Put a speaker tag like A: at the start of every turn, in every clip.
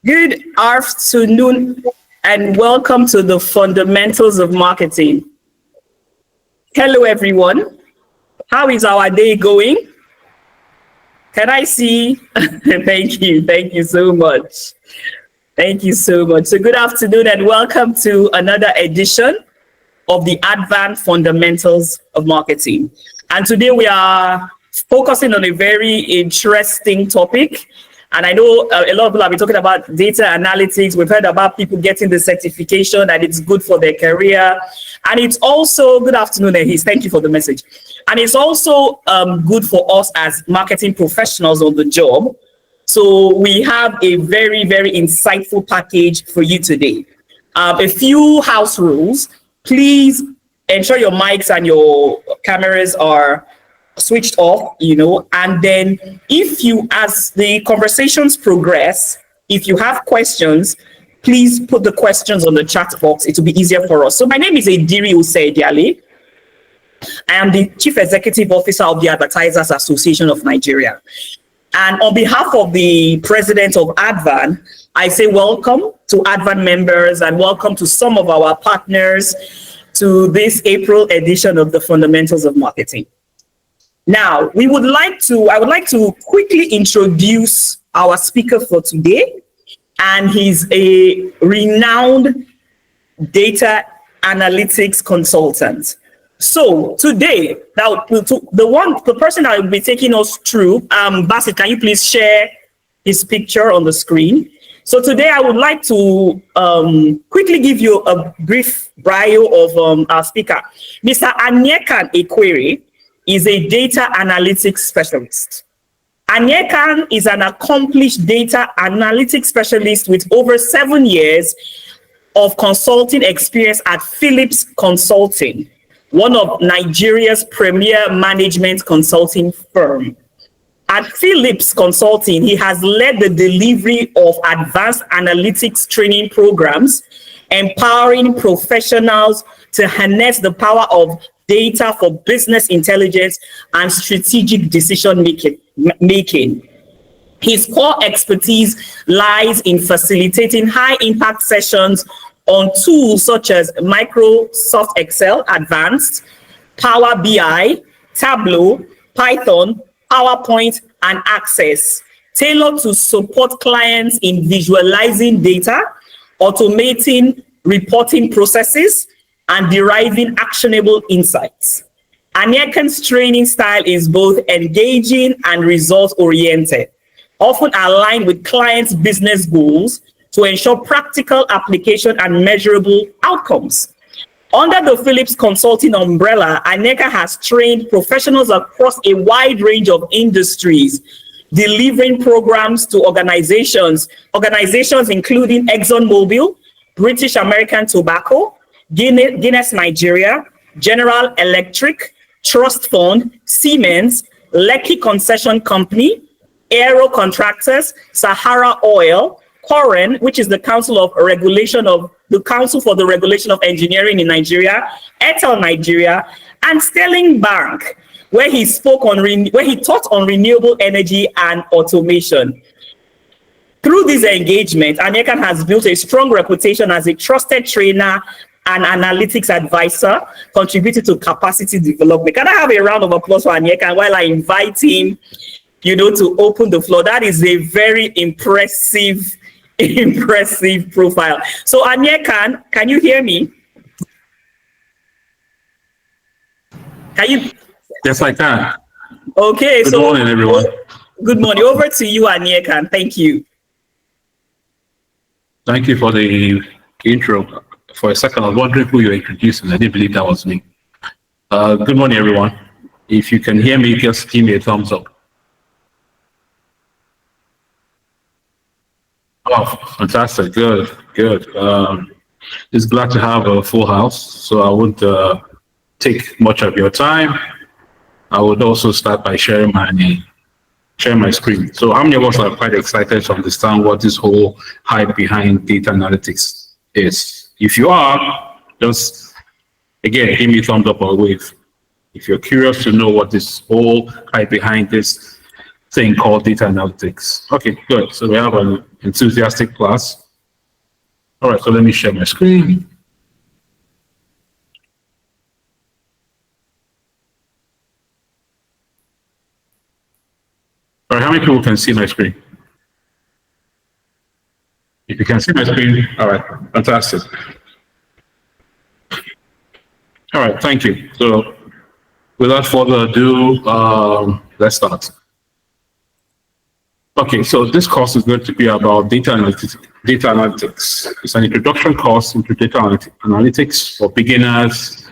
A: Good afternoon and welcome to the Fundamentals of Marketing. Hello, everyone. How is our day going? Can I see? Thank you. Thank you so much. Thank you so much. So good afternoon and welcome to another edition of the ADVAN Fundamentals of Marketing. And today we are focusing on a very interesting topic. And I know a lot of people have been talking about data analytics. We've heard about people getting the certification and it's good for their career. And it's also, good afternoon, Ehis. Thank you for the message. And it's also good for us as marketing professionals on the job. So we have a very, very insightful package for you today. A few house rules. Please ensure your mics and your cameras are switched off, and then if you, as the conversations progress, if you have questions, please put the questions on the chat box. It will be easier for us. So my name is Ediri Oseidiale. I am the Chief Executive Officer of the Advertisers Association of Nigeria. And on behalf of the President of ADVAN, I say welcome to ADVAN members and welcome to some of our partners to this April edition of the Fundamentals of Marketing. Now, I would like to quickly introduce our speaker for today, and he's a renowned data analytics consultant. So today, now the person that will be taking us through, Basit, can you please share his picture on the screen? So today I would like to quickly give you a brief bio of our speaker. Mr. Anyekan Ekwere is a data analytics specialist. Anyekan is an accomplished data analytics specialist with over 7 years of consulting experience at Philips Consulting, one of Nigeria's premier management consulting firm. At Philips Consulting, he has led the delivery of advanced analytics training programs, empowering professionals to harness the power of data for business intelligence and strategic decision making. His core expertise lies in facilitating high-impact sessions on tools such as Microsoft Excel Advanced, Power BI, Tableau, Python, PowerPoint, and Access, tailored to support clients in visualizing data, automating reporting processes, and deriving actionable insights. Anyekan's training style is both engaging and results-oriented, often aligned with clients' business goals to ensure practical application and measurable outcomes. Under the Philips Consulting umbrella, Anyekan has trained professionals across a wide range of industries, delivering programs to organizations including ExxonMobil, British American Tobacco, Guinness Nigeria, General Electric, Trust Fund, Siemens, Lekki Concession Company, Aero Contractors, Sahara Oil, Coren, which is the Council for the Regulation of Engineering in Nigeria, Airtel Nigeria, and Sterling Bank, where he taught on renewable energy and automation. Through this engagement, Anyekan has built a strong reputation as a trusted trainer and analytics advisor, contributed to capacity development. Can I have a round of applause for Anyekan while I invite him, to open the floor? That is a very impressive profile. So Anyekan, can you hear me? Can you?
B: Yes, I can.
A: Okay.
B: Good morning, everyone.
A: Good morning. Over to you, Anyekan. Thank you.
B: Thank you for the intro. For a second, I was wondering who you're introducing. I didn't believe that was me. Good morning, everyone. If you can hear me, just give me a thumbs up. Oh, fantastic. Good. It's glad to have a full house, so I won't take much of your time. I would also start by sharing my screen. So how many of us are quite excited to understand what this whole hype behind data analytics is? If you are, just again, give me a thumbs up or a wave. If you're curious to know what this whole hype behind this thing called data analytics. Okay, good. So we have a enthusiastic class. All right, so let me share my screen. All right, how many people can see my screen? If you can see my screen, all right, fantastic. All right, thank you. So without further ado, let's start. Okay, so this course is going to be about data analytics. Data analytics. It's an introduction course into data analytics for beginners.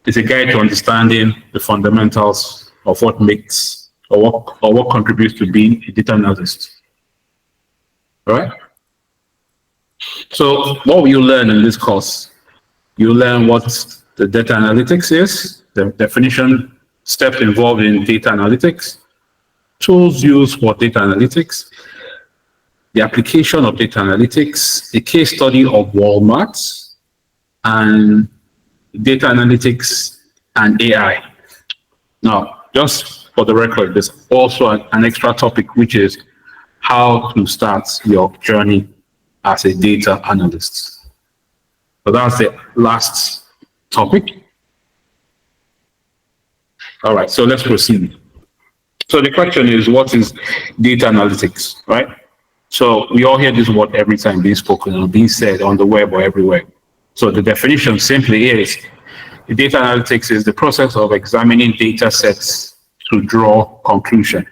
B: It's a guide to understanding the fundamentals of what makes or what contributes to being a data analyst. All right. So what will you learn in this course? You learn what the data analytics is, the definition, steps involved in data analytics, tools used for data analytics, the application of data analytics, a case study of Walmart, and data analytics and AI. Now, just for the record, there's also an extra topic, which is how to start your journey as a data analyst. So that's the last topic. All right, so let's proceed. So the question is, what is data analytics, right? So we all hear this word every time being spoken or being said on the web or everywhere. So the definition simply is, data analytics is the process of examining data sets to draw conclusion.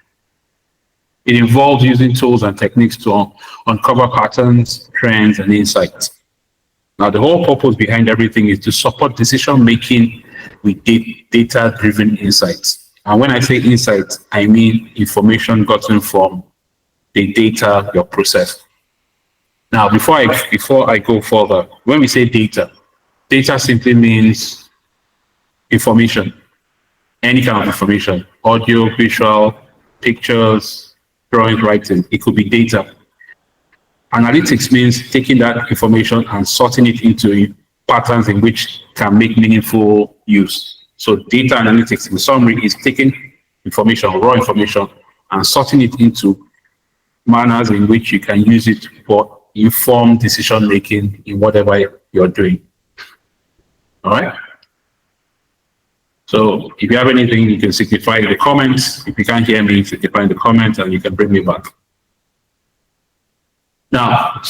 B: It involves using tools and techniques to uncover patterns, trends, and insights. Now, the whole purpose behind everything is to support decision-making with data-driven insights. And when I say insights, I mean information gotten from the data you're processed. Now, before I go further, when we say data simply means information, any kind of information, audio, visual, pictures, drawings, writing. It could be data. Analytics means taking that information and sorting it into patterns in which can make meaningful use. So data analytics, in summary, is taking information, raw information, and sorting it into manners in which you can use it for informed decision-making in whatever you're doing. All right? So if you have anything, you can signify in the comments. If you can't hear me, signify in the comments, and you can bring me back. Now,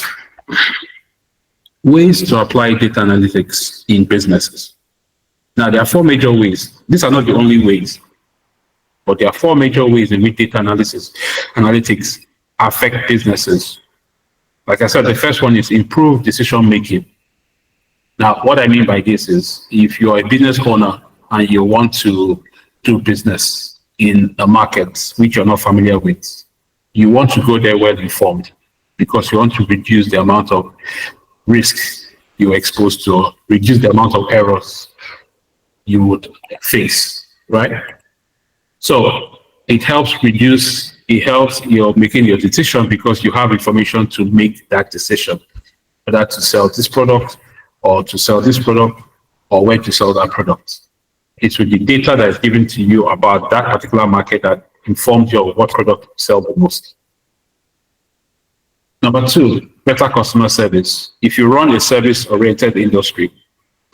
B: ways to apply data analytics in businesses. Now, there are four major ways. These are not the only ways, but there are four major ways in which data analytics affect businesses. Like I said, the first one is improve decision-making. Now, what I mean by this is, if you're a business owner and you want to do business in a market which you're not familiar with, you want to go there well informed, because you want to reduce the amount of risks you're exposed to, or reduce the amount of errors you would face, right? So it helps you're making your decision because you have information to make that decision, whether to sell this product or to sell this product or where to sell that product. It's with the data that is given to you about that particular market that informs you of what product to sell the most. Number two, better customer service. If you run a service-oriented industry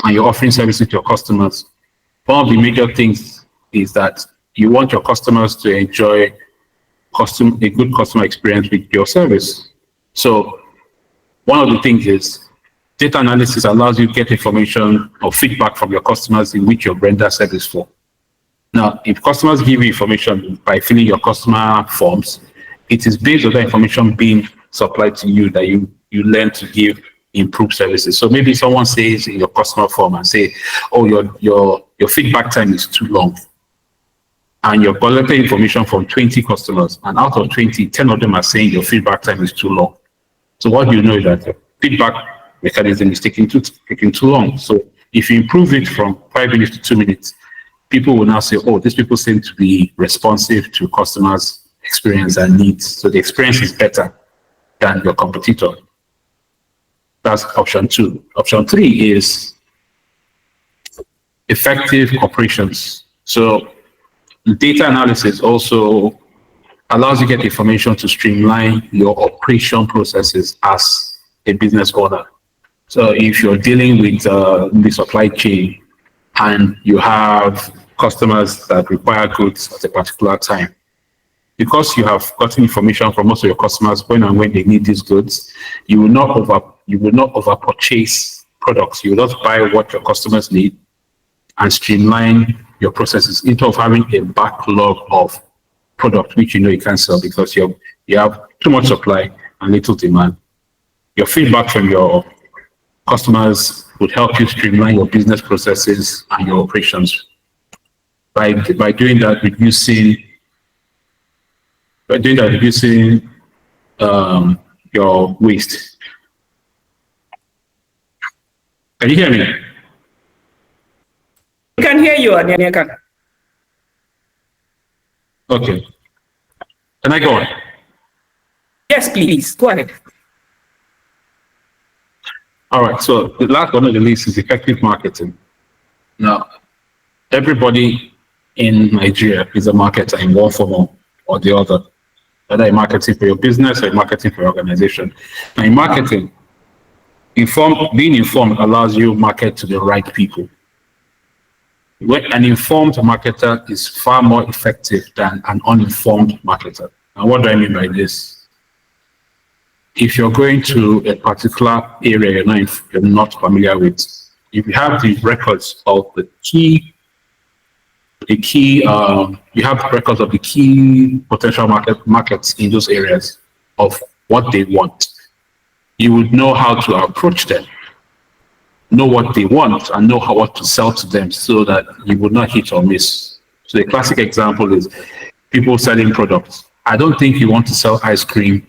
B: and you're offering services to your customers, one of the major things is that you want your customers to enjoy a good customer experience with your service. So one of the things is data analysis allows you to get information or feedback from your customers in which you render service for. Now, if customers give you information by filling your customer forms, it is based on that information being supplied to you that you learn to give improved services. So maybe someone says in your customer form and say, oh, your feedback time is too long. And you're collecting information from 20 customers, and out of 20, 10 of them are saying your feedback time is too long. So what you know is that the feedback mechanism is taking too long. So if you improve it from 5 minutes to 2 minutes, people will now say, oh, these people seem to be responsive to customers' experience and needs. So the experience is better than your competitor. That's option two. Option three is effective operations. So data analysis also allows you to get information to streamline your operation processes as a business owner. So if you're dealing with the supply chain and you have customers that require goods at a particular time, because you have gotten information from most of your customers when and when they need these goods, you will not over purchase products. You will not buy what your customers need and streamline your processes instead of having a backlog of product which you know you can't sell because you have too much supply and little demand. Your feedback from your customers would help you streamline your business processes and your operations. By doing that, reducing your waste. Can you hear me?
A: I can hear you, Anyeka.
B: Okay. Can I go on?
A: Yes, please. Go ahead.
B: All right. So the last but not the least is effective marketing. Now, everybody in Nigeria is a marketer in one form or the other. Whether you're marketing for your business or marketing for your organization. Now, in marketing, being informed allows you to market to the right people. An informed marketer is far more effective than an uninformed marketer. And what do I mean by this? If you're going to a particular area you're not familiar with, if you have the records of you have records of the key potential markets in those areas of what they want, you would know how to approach them, know what they want, and know what to sell to them so that you would not hit or miss. So the classic example is people selling products. I don't think you want to sell ice cream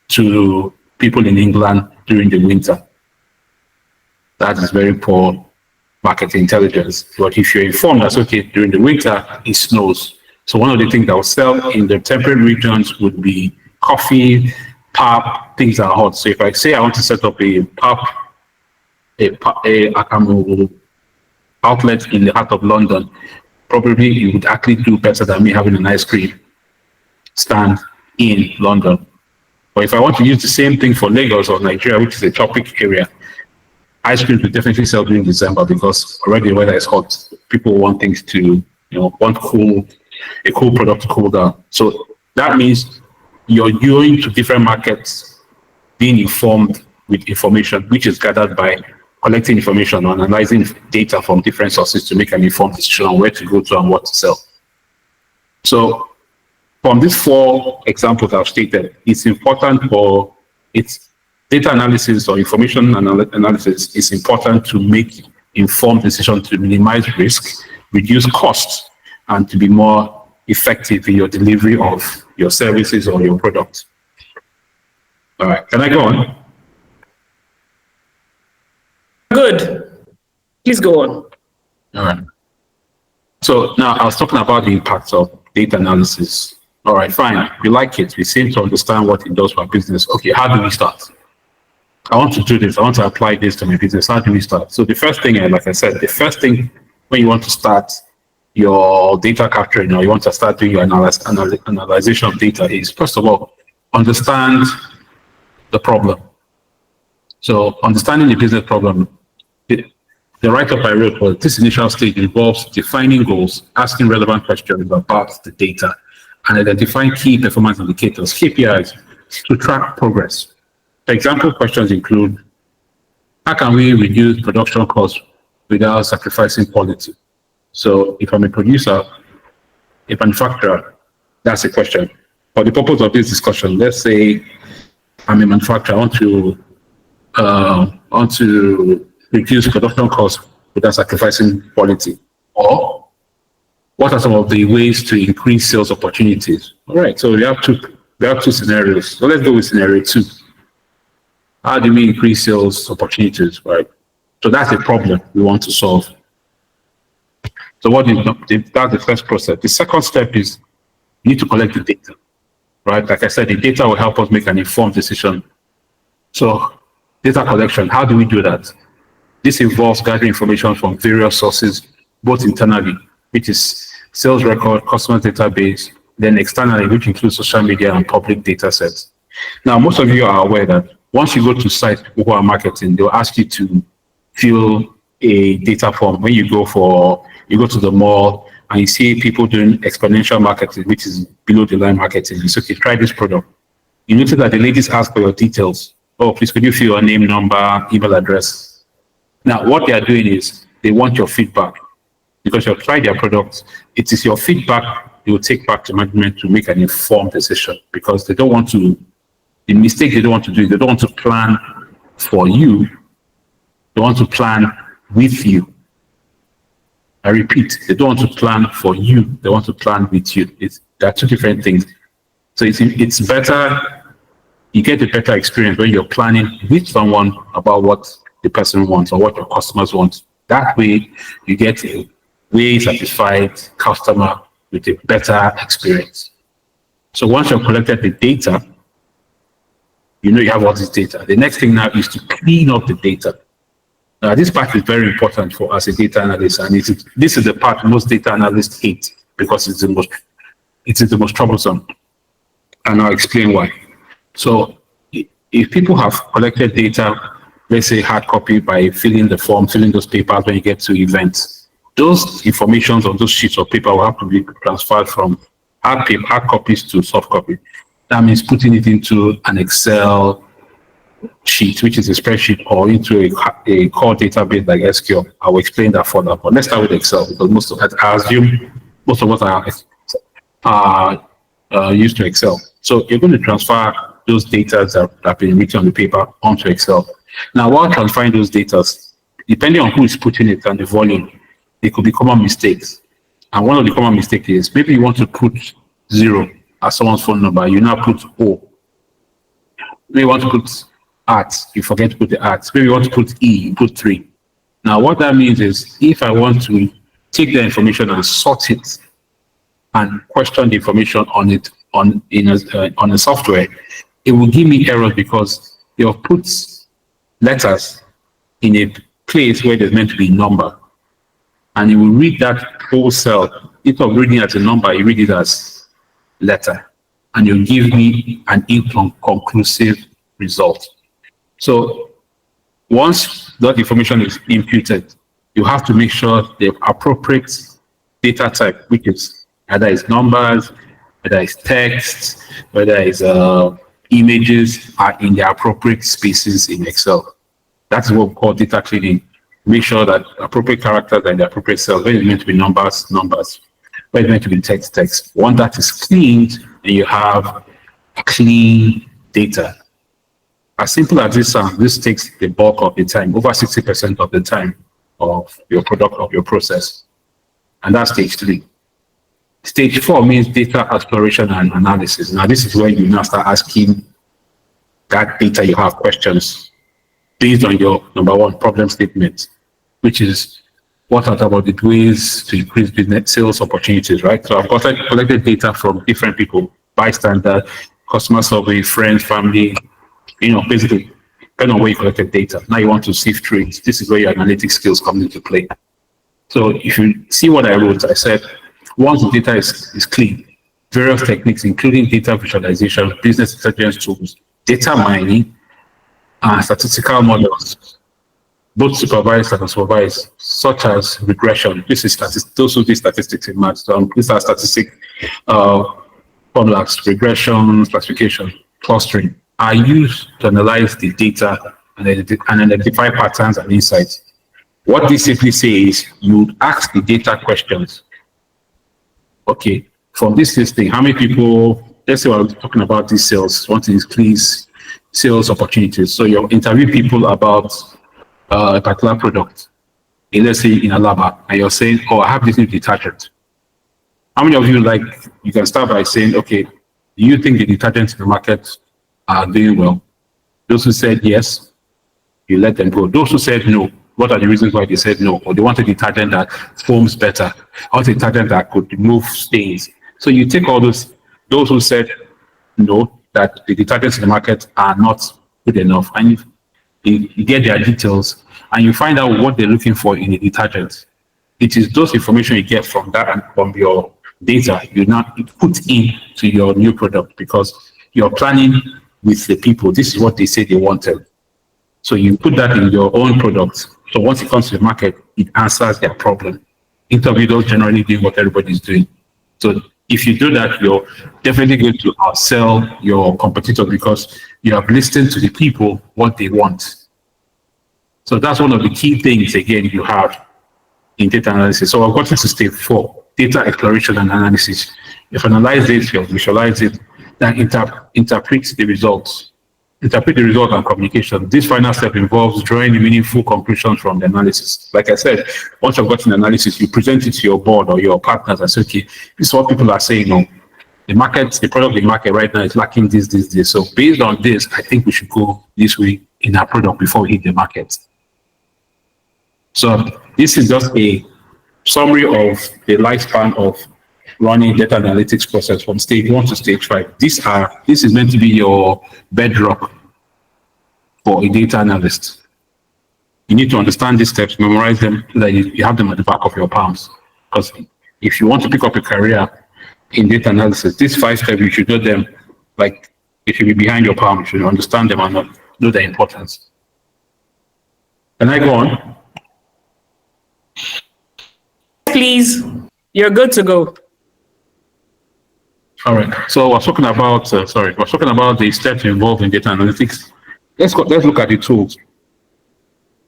B: to people in England during the winter. That is very poor market intelligence. But if you're informed that's okay, during the winter, it snows. So one of the things that will sell in the temperate regions would be coffee, pap, things that are hot. So if I say I want to set up a outlet in the heart of London, probably it would actually do better than me having an ice cream stand in London. But if I want to use the same thing for Lagos or Nigeria, which is a tropic area, ice cream will definitely sell during December because already the weather is hot. People want things to, want a cool product to cool down. So that means you're going to different markets, being informed with information which is gathered by collecting information or analyzing data from different sources to make an informed decision on where to go to and what to sell. So from these 4 examples I've stated, it's important for data analysis or information analysis is important to make informed decisions to minimize risk, reduce costs, and to be more effective in your delivery of your services or your products. All right, can I go on?
A: Good. Please go on.
B: All right. So now I was talking about the impacts of data analysis. All right, fine. We like it. We seem to understand what it does for our business. Okay, how do we start? I want to do this. I want to apply this to my business. How do we start? So the first thing, like I said, the first thing when you want to start your data capturing or you want to start doing your analysis of data is, first of all, understand the problem. So understanding the business problem, the write-up I wrote was this initial stage involves defining goals, asking relevant questions about the data, and identifying key performance indicators, KPIs, to track progress. For example, questions include, how can we reduce production costs without sacrificing quality? So if I'm a producer, a manufacturer, that's a question. For the purpose of this discussion, let's say I'm a manufacturer, I want to reduce production costs without sacrificing quality. Or what are some of the ways to increase sales opportunities? All right, so we have two scenarios. So let's go with scenario 2. How do we increase sales opportunities, right? So that's a problem we want to solve. So that's the first process. The second step is you need to collect the data, right? Like I said, the data will help us make an informed decision. So data collection, how do we do that? This involves gathering information from various sources, both internally, which is sales record, customer database, then externally, which includes social media and public data sets. Now, most of you are aware that once you go to sites who are marketing, they'll ask you to fill a data form. When you go to the mall and you see people doing exponential marketing, which is below the line marketing, you say, okay, try this product. You notice that the ladies ask for your details. Oh, please, could you fill your name, number, email address? Now, what they are doing is they want your feedback because you've tried their products. It is your feedback they will take back to management to make an informed decision because they don't want to, the mistake they don't want to do, they don't want to plan for you. They want to plan with you. I repeat, they don't want to plan for you. They want to plan with you. There are two different things. So it's better, you get a better experience when you're planning with someone about what the person wants or what your customers want. That way, you get a way satisfied customer with a better experience. So once you've collected the data, you know you have all this data. The next thing now is to clean up the data. Now, this part is very important for us as a data analyst, and this is the part most data analysts hate because it's the most troublesome. And I'll explain why. So if people have collected data, let's say hard copy by filling the form, filling those papers when you get to events, those informations on those sheets of paper will have to be transferred from hard copies to soft copy. That means putting it into an Excel sheet, which is a spreadsheet, or into a core database like SQL. I will explain that further. But let's start with Excel because I assume most of us are used to Excel. So you're going to transfer those data that have been written on the paper onto Excel. Now, while transferring those data, depending on who is putting it and the volume, there could be common mistakes. And one of the common mistakes is maybe you want to put 0 as someone's phone number. You now put O. Maybe you want to put @ you forget to put the @. Maybe you want to put E, you put 3. Now, what that means is if I want to take the information and sort it and question the information on it on a software, it will give me errors because you have put letters in a place where there's meant to be a number. And it will read that whole cell. Instead of reading it as a number, you read it as letter. And you'll give me an inconclusive result. So once that information is imputed, you have to make sure the appropriate data type, which is either it's numbers, whether it's text, whether it's images, are in the appropriate spaces in Excel. That's what we call data cleaning. Make sure that appropriate characters are in the appropriate cells. When it's meant to be numbers, numbers. When it's meant to be text, text. Once that is cleaned, then you have clean data. As simple as this sounds, this takes the bulk of the time, over 60% of the time of your product, of your process. And that's stage 3. Stage 4 means data exploration and analysis. Now, this is when you now start asking that data you have questions based on your number 1 problem statement, which is what are about the ways to increase business sales opportunities, right? So I've collected data from different people, bystander, customer survey, friends, family, basically, depending on where you collected data. Now you want to sift through it. This is where your analytic skills come into play. So if you see what I wrote, I said, once the data is clean, various techniques, including data visualization, business intelligence tools, data mining, and statistical models, both supervised and unsupervised, such as regression. This is those who do statistics in maths. These are statistic formulas, regression, classification, clustering, are used to analyze the data and identify patterns and insights. What this simply says is you ask the data questions. Okay, from this listing, how many people, let's say we're talking about these sales, want to increase sales opportunities. So you interview people about a particular product, let's say in Alaba, and you're saying, oh, I have this new detergent. How many of you you can start by saying, okay, do you think the detergents in the market are doing well? Those who said yes, you let them go. Those who said no, what are the reasons why they said no? Or they want a detergent that foams better, or a detergent that could remove stains. So you take all those who said no, that the detergents in the market are not good enough, and you get their details, and you find out what they're looking for in a detergent. It is those information you get from that and from your data you now put into your new product, because you're planning with the people. This is what they say they wanted. So you put that in your own product. So once it comes to the market, it answers their problem. Interview don't generally do what everybody's doing. So if you do that, you're definitely going to outsell your competitor, because you have listened to the people what they want. So that's one of the key things, again, you have in data analysis. So I've gotten to step 4, data exploration and analysis. You've analyzed it, you've visualized it, then interpret the results. Interpret the result and communication. This final step involves drawing meaningful conclusions from the analysis. Like I said, once you've gotten analysis, you present it to your board or your partners and say, okay, this is what people are saying. No, the market, the product in the market right now is lacking this. So based on this, I think we should go this way in our product before we hit the market. So this is just a summary of the lifespan of running data analytics process from stage 1 to stage 5. This is meant to be your bedrock for a data analyst. You need to understand these steps, memorize them, so that you have them at the back of your palms. Because if you want to pick up a career in data analysis, these 5 steps, you should know them, like it should be behind your palm. You should understand them and know their importance. Can I go on?
A: Please, you're good to go.
B: All right. So we're talking about the steps involved in data analytics. Let's look at the tools.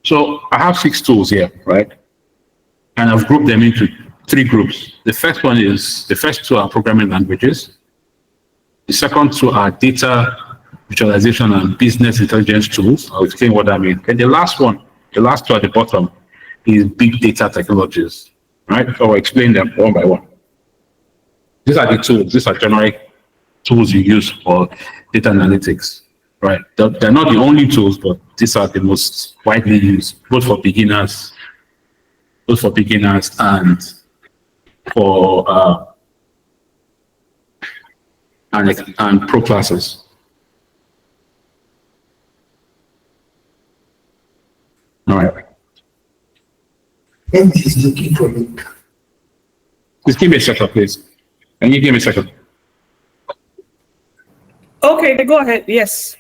B: So I have 6 tools here, right? And I've grouped them into 3 groups. The first 2 are programming languages. The second 2 are data visualization and business intelligence tools. I'll explain what that means. And the last 2 at the bottom is big data technologies, right? So I'll explain them one by one. These are the tools. These are generic tools you use for data analytics, right? They're not the only tools, but these are the most widely used, both for beginners and for and pro classes. All right.
C: Is looking for me.
B: Just give me a second, please. Can you give me a second?
A: Okay, go ahead. Yes.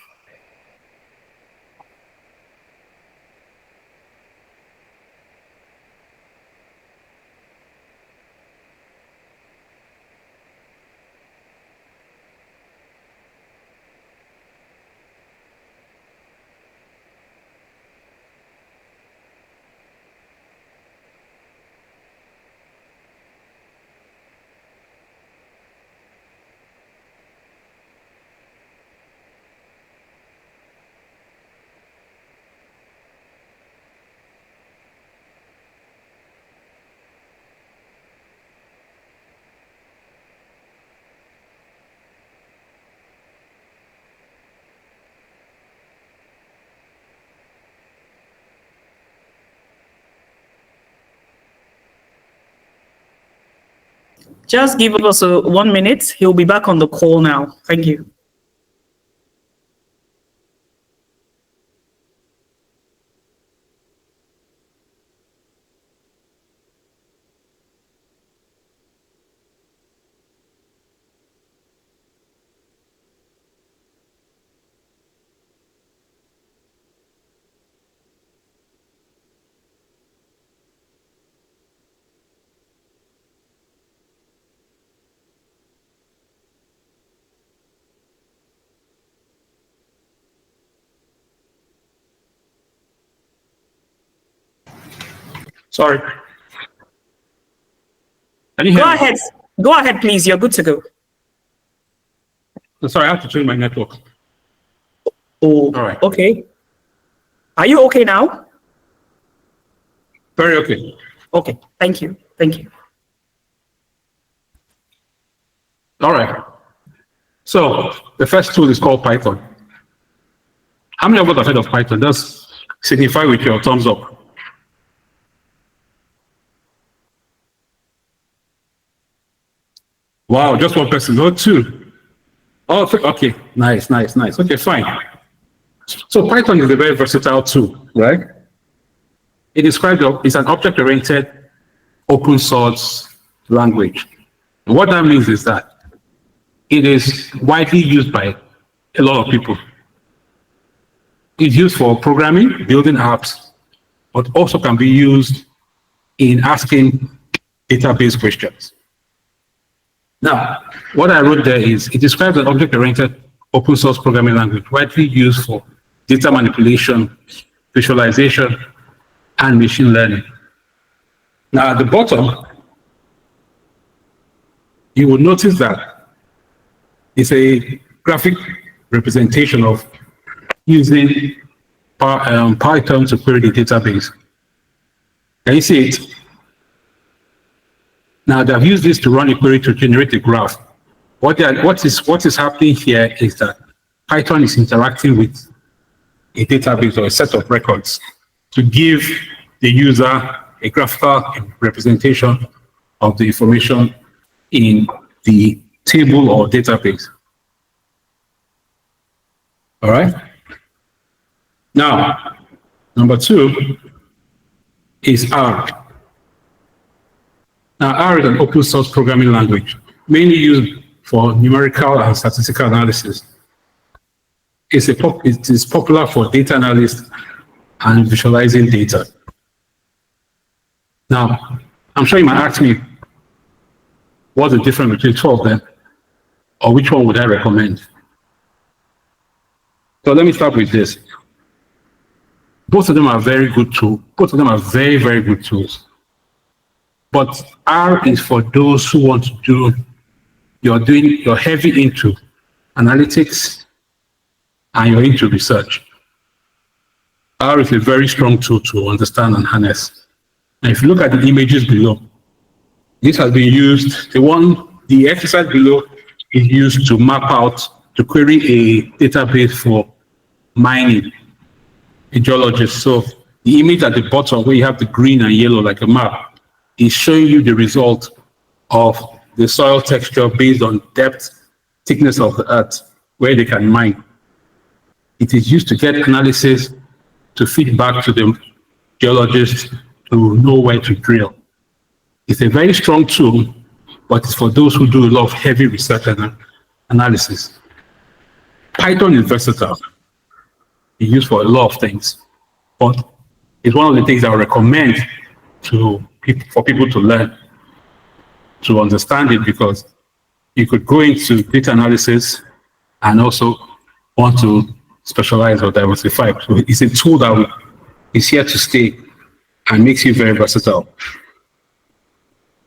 A: Just give us 1 minute. He'll be back on the call now. Thank you.
B: Sorry. Can you hear
A: Go
B: me?
A: ahead. Go ahead, please. You're good to go.
B: Sorry, I have to change my network.
A: Oh,
B: All right.
A: Okay. Are you okay now?
B: Very okay.
A: Okay. Thank you. Thank you.
B: All right. So the first tool is called Python. How many of us have heard of Python? Just signify with your thumbs up. Wow, just 1 person. No, 2. Oh, okay. Nice. Okay, fine. So Python is a very versatile tool, right? It's an object-oriented open source language What that means is that it is widely used by a lot of people. It's used for programming, building apps, but also can be used in asking database questions. Now, what I wrote there is, it describes an object-oriented open source programming language widely used for data manipulation, visualization, and machine learning. Now, at the bottom, you will notice that it's a graphic representation of using Python to query the database. Can you see it? Now, they've used this to run a query to generate a graph. What is happening here is that Python is interacting with a database or a set of records to give the user a graphical representation of the information in the table or database. All right? Now, number 2 is R. Now, R is an open source programming language, mainly used for numerical and statistical analysis. It is popular for data analysis and visualizing data. Now, I'm sure you might ask me, what's the difference between 2 of them, or which one would I recommend? So let me start with this. Both of them are very good tools. Both of them are very, very good tools. But R is for those who want to do, you're heavy into analytics and you're into research. R is a very strong tool to understand and harness. And if you look at the images below, this has been used, the exercise below is used to map out, to query a database for mining, a geologist. So the image at the bottom where you have the green and yellow like a map is showing you the result of the soil texture based on depth, thickness of the earth, where they can mine. It is used to get analysis to feed back to the geologist to know where to drill. It's a very strong tool, but it's for those who do a lot of heavy research and analysis. Python is versatile. It's used for a lot of things, but it's one of the things I would recommend for people to learn, to understand it, because you could go into data analysis and also want to specialize or diversify. So it's a tool that is here to stay and makes you very versatile.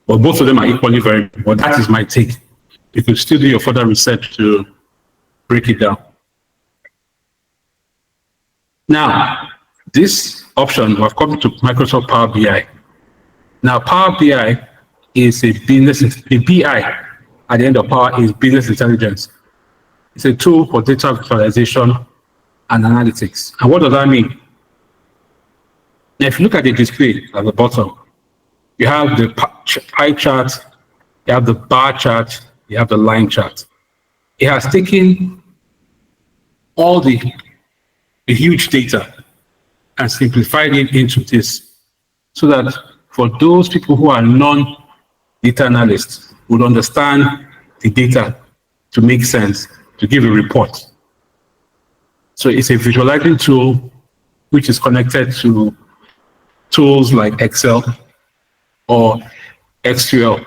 B: But both of them are equally very important. But that is my take. You could still do your further research to break it down. Now, this option, we've come to Microsoft Power BI. Now, Power BI is a BI at the end of Power is business intelligence. It's a tool for data visualization and analytics. And what does that mean? Now, if you look at the display at the bottom, you have the pie chart, you have the bar chart, you have the line chart. It has taken all the huge data and simplified it into this, so that for those people who are non-data analysts would understand the data to make sense, to give a report. So it's a visualizing tool which is connected to tools like Excel or SQL,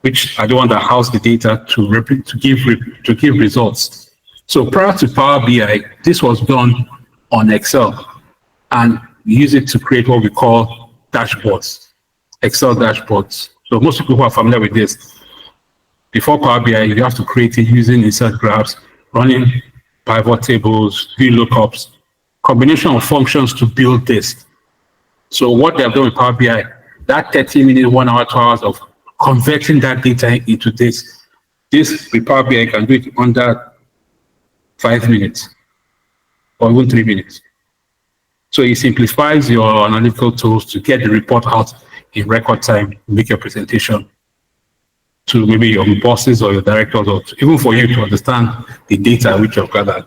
B: which are the ones that house the data to give results. So prior to Power BI, this was done on Excel, and we use it to create what we call dashboards, Excel dashboards. So most people who are familiar with this, before Power BI, you have to create it using insert graphs, running pivot tables, VLOOKUPs, combination of functions to build this. So what they have done with Power BI, that 30 minutes, 1 hour, 2 hours of converting that data into this with Power BI can do it under 5 minutes or even 3 minutes. So it simplifies your analytical tools to get the report out in record time, make your presentation to maybe your bosses or your directors, or even for you to understand the data which you've gathered.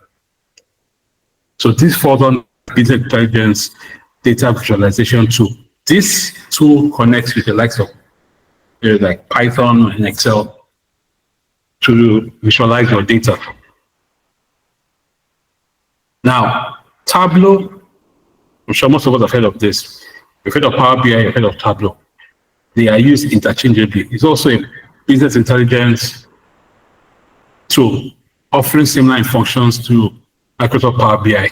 B: So this falls on business intelligence data visualization tool. This tool connects with the likes of like Python and Excel to visualize your data. Now, Tableau, I'm sure most of us have heard of this. You've heard of Power BI, you've heard of Tableau. They are used interchangeably. It's also a business intelligence tool offering similar functions to Microsoft Power BI.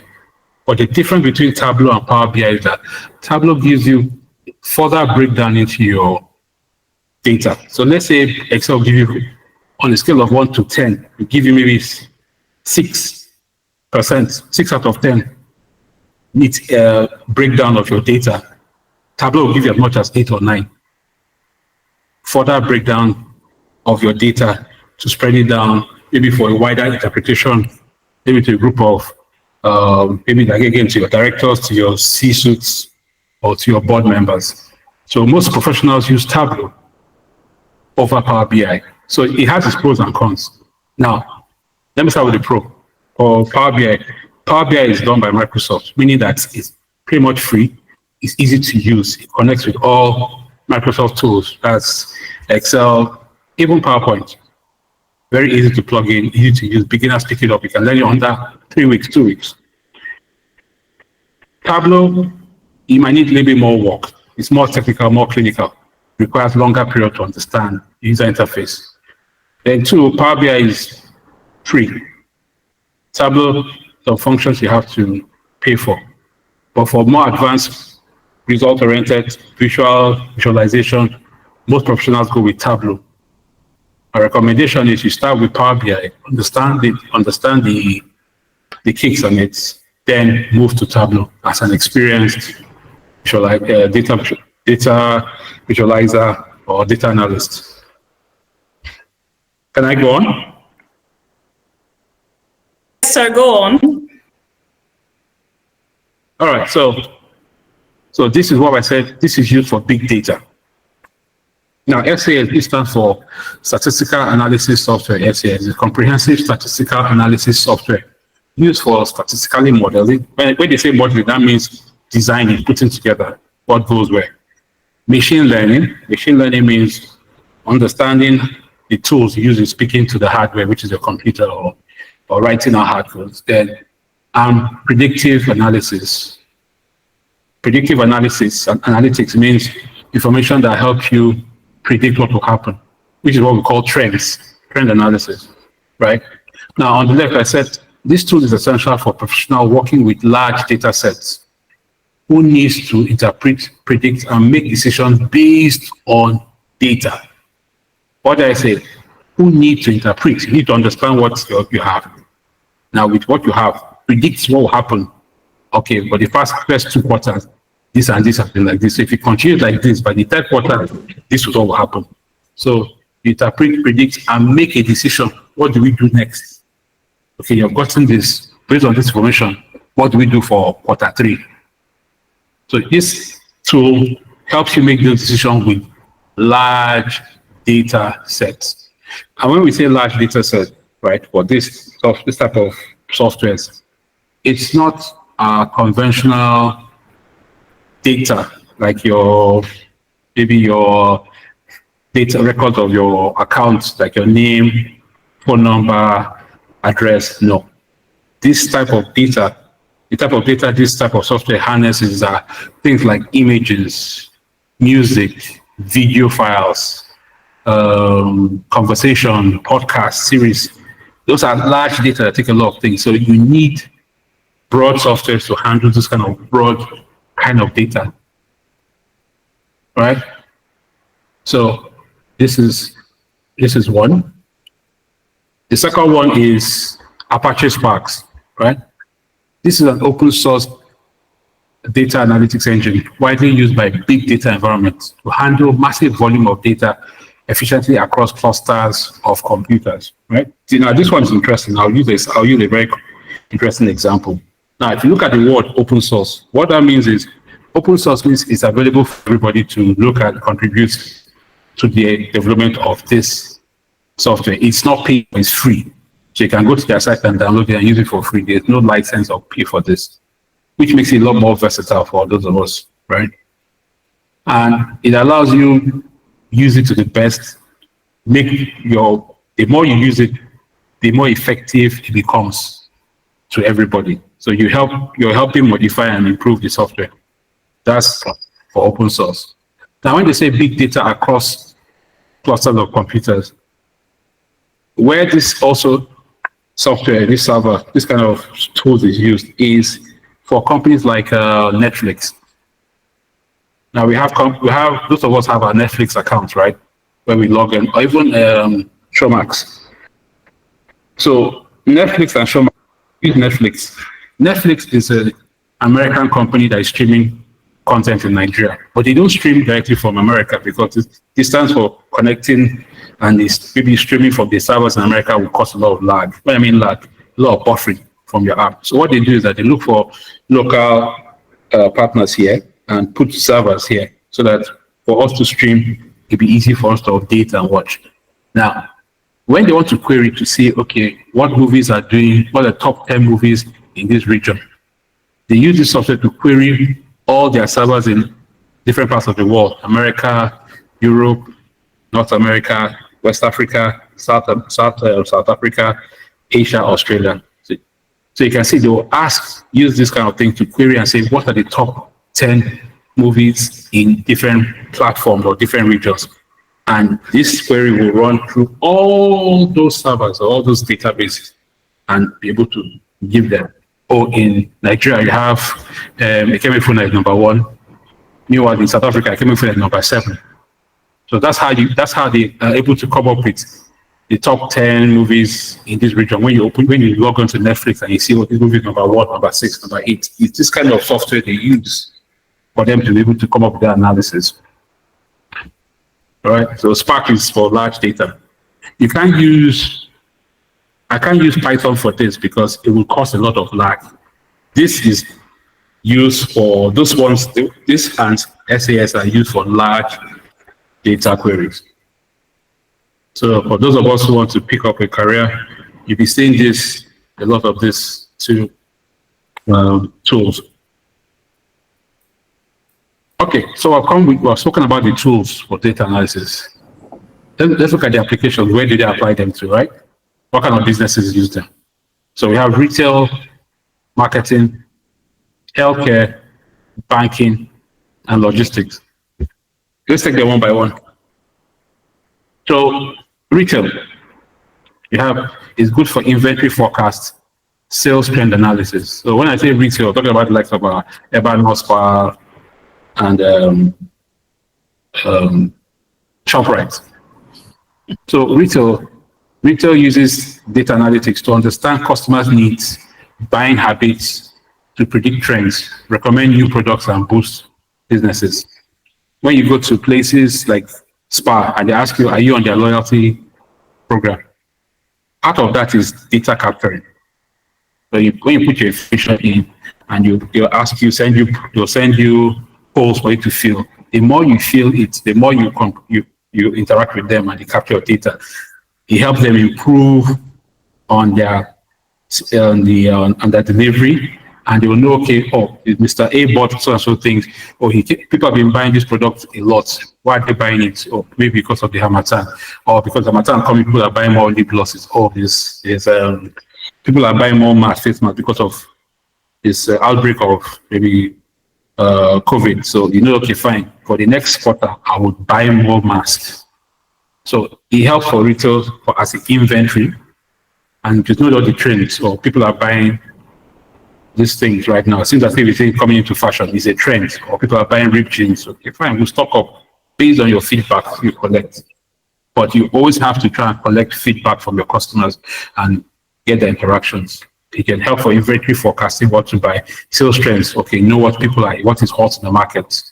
B: But the difference between Tableau and Power BI is that Tableau gives you further breakdown into your data. So let's say Excel give you, on a scale of 1 to 10, it give you maybe 6%, 6 out of 10 needs breakdown of your data. Tableau will give you as much as 8 or 9. Further breakdown of your data to spread it down, maybe for a wider interpretation, maybe to a group of, maybe like again to your directors, to your C-suites, or to your board members. So most professionals use Tableau over Power BI. So it has its pros and cons. Now, let me start with the pro. For Power BI, Power BI is done by Microsoft, meaning that it's pretty much free. It's easy to use. It connects with all Microsoft tools. That's Excel, even PowerPoint. Very easy to plug in, easy to use. Beginners pick it up. You can learn it under 3 weeks, 2 weeks. Tableau, you might need a little bit more work. It's more technical, more clinical. Requires longer period to understand the user interface. Then 2, Power BI is free. Tableau, some functions you have to pay for. But for more advanced, result-oriented visualization, most professionals go with Tableau. My recommendation is you start with Power BI, understand the kicks on it, then move to Tableau as an experienced data visualizer or data analyst. Can I go on?
A: Yes, sir, go on.
B: All right, so this is what I said, this is used for big data. Now, SAS stands for Statistical Analysis Software. SAS is comprehensive statistical analysis software used for statistically modeling. When they say modeling, that means designing, putting together what goes where. Machine learning means understanding the tools used in speaking to the hardware, which is your computer, or writing out hard codes. Then predictive analysis. Predictive analysis and analytics means information that helps you predict what will happen, which is what we call trend analysis, right? Now, on the left, I said this tool is essential for professionals working with large data sets who needs to interpret, predict, and make decisions based on data. What did I say? Who need to interpret? You need to understand what you have. Now, with what you have, predict what will happen. Okay, but the first 2 quarters, this and this has been like this. So if it continues like this, by the 3rd quarter, this is what will happen. So you interpret, predict, and make a decision. What do we do next? Okay, you've gotten this. Based on this information, what do we do for quarter 3? So this tool helps you make those decisions with large data sets. And when we say large data set, right, for this type of softwares, it's not conventional data, like maybe your data record of your account, like your name, phone number, address. No. This type of data, this type of software harnesses are things like images, music, video files, conversation, podcast, series. Those are large data that take a lot of things. So you need broad software to handle this kind of broad kind of data, right? So this is one. The second one is Apache Spark, right? This is an open source data analytics engine widely used by big data environments to handle massive volume of data efficiently across clusters of computers, right? See, now this one is interesting. I'll use a very interesting example. Now, if you look at the word open source, what that means is open source means it's available for everybody to look at, contribute to the development of this software. It's not paid, it's free. So you can go to their site and download it and use it for free. There's no license or pay for this, which makes it a lot more versatile for those of us, right? And it allows you use it to the best, the more you use it, the more effective it becomes to everybody. So you're helping modify and improve the software. That's for open source. Now, when they say big data across clusters of computers, where this also software, this server, this kind of tools is used is for companies like Netflix. Now we have those of us have our Netflix accounts, right? Where we log in, or even Showmax. So Netflix and Showmax, use Netflix. Netflix is an American company that is streaming content in Nigeria, but they don't stream directly from America because it stands for connecting, and it's maybe streaming from the servers in America will cause a lot of lag. When I mean lag, a lot of buffering from your app. So what they do is that they look for local partners here and put servers here so that for us to stream, it'll be easy for us to update and watch. Now, when they want to query to see, okay, what movies are doing, what are the top 10 movies in this region, they use this software to query all their servers in different parts of the world: America, Europe, North America, West Africa, South Africa, Asia, Australia. So you can see they will use this kind of thing to query and say, what are the top 10 movies in different platforms or different regions? And this query will run through all those servers, all those databases, and be able to give them. Oh, in Nigeria, you have Ekemefuna is number 1. Meanwhile, in South Africa, Ekemefuna is number 7. So that's how they are able to come up with the top 10 movies in this region. When you log on to Netflix and you see what this movie is number 1, number 6, number 8, it's this kind of software they use for them to be able to come up with their analysis. All right. So Spark is for large data. I can't use Python for this because it will cause a lot of lag. This is used for those ones. This and SAS are used for large data queries. So for those of us who want to pick up a career, you'll be seeing a lot of these two tools. Okay, so we've spoken about the tools for data analysis. Let's look at the applications. Where do they apply them to, right? What kind of businesses use them? So we have retail, marketing, healthcare, banking, and logistics. Let's take them one by one. So retail, is good for inventory forecast, sales trend analysis. So when I say retail, I'm talking about the likes of ADVAN and ShopRite. So retail uses data analytics to understand customers' needs, buying habits, to predict trends, recommend new products, and boost businesses. When you go to places like Spa and they ask you, are you on their loyalty program? Part of that is data capturing. So when you put your information in and they'll send you polls for you to fill. The more you fill it, the more you interact with them and they capture your data. It helps them improve on their delivery, and they will know, okay, Mr. A bought so and so things, or people have been buying this product a lot. Why are they buying it? Or maybe because of the Harmattan, or because the Harmattan coming, people are buying more lip glosses. Or people are buying more face masks because of this outbreak of maybe COVID. So okay, fine. For the next quarter, I would buy more masks. So it helps for retail as an inventory, and to know all the trends. Or people are buying these things right now. It seems as if everything coming into fashion is a trend, or people are buying ripped jeans. Okay, fine, we'll stock up based on your feedback you collect. But you always have to try and collect feedback from your customers and get the interactions. It can help for inventory forecasting, what to buy, sales trends. Okay, know what people are, what is hot in the market.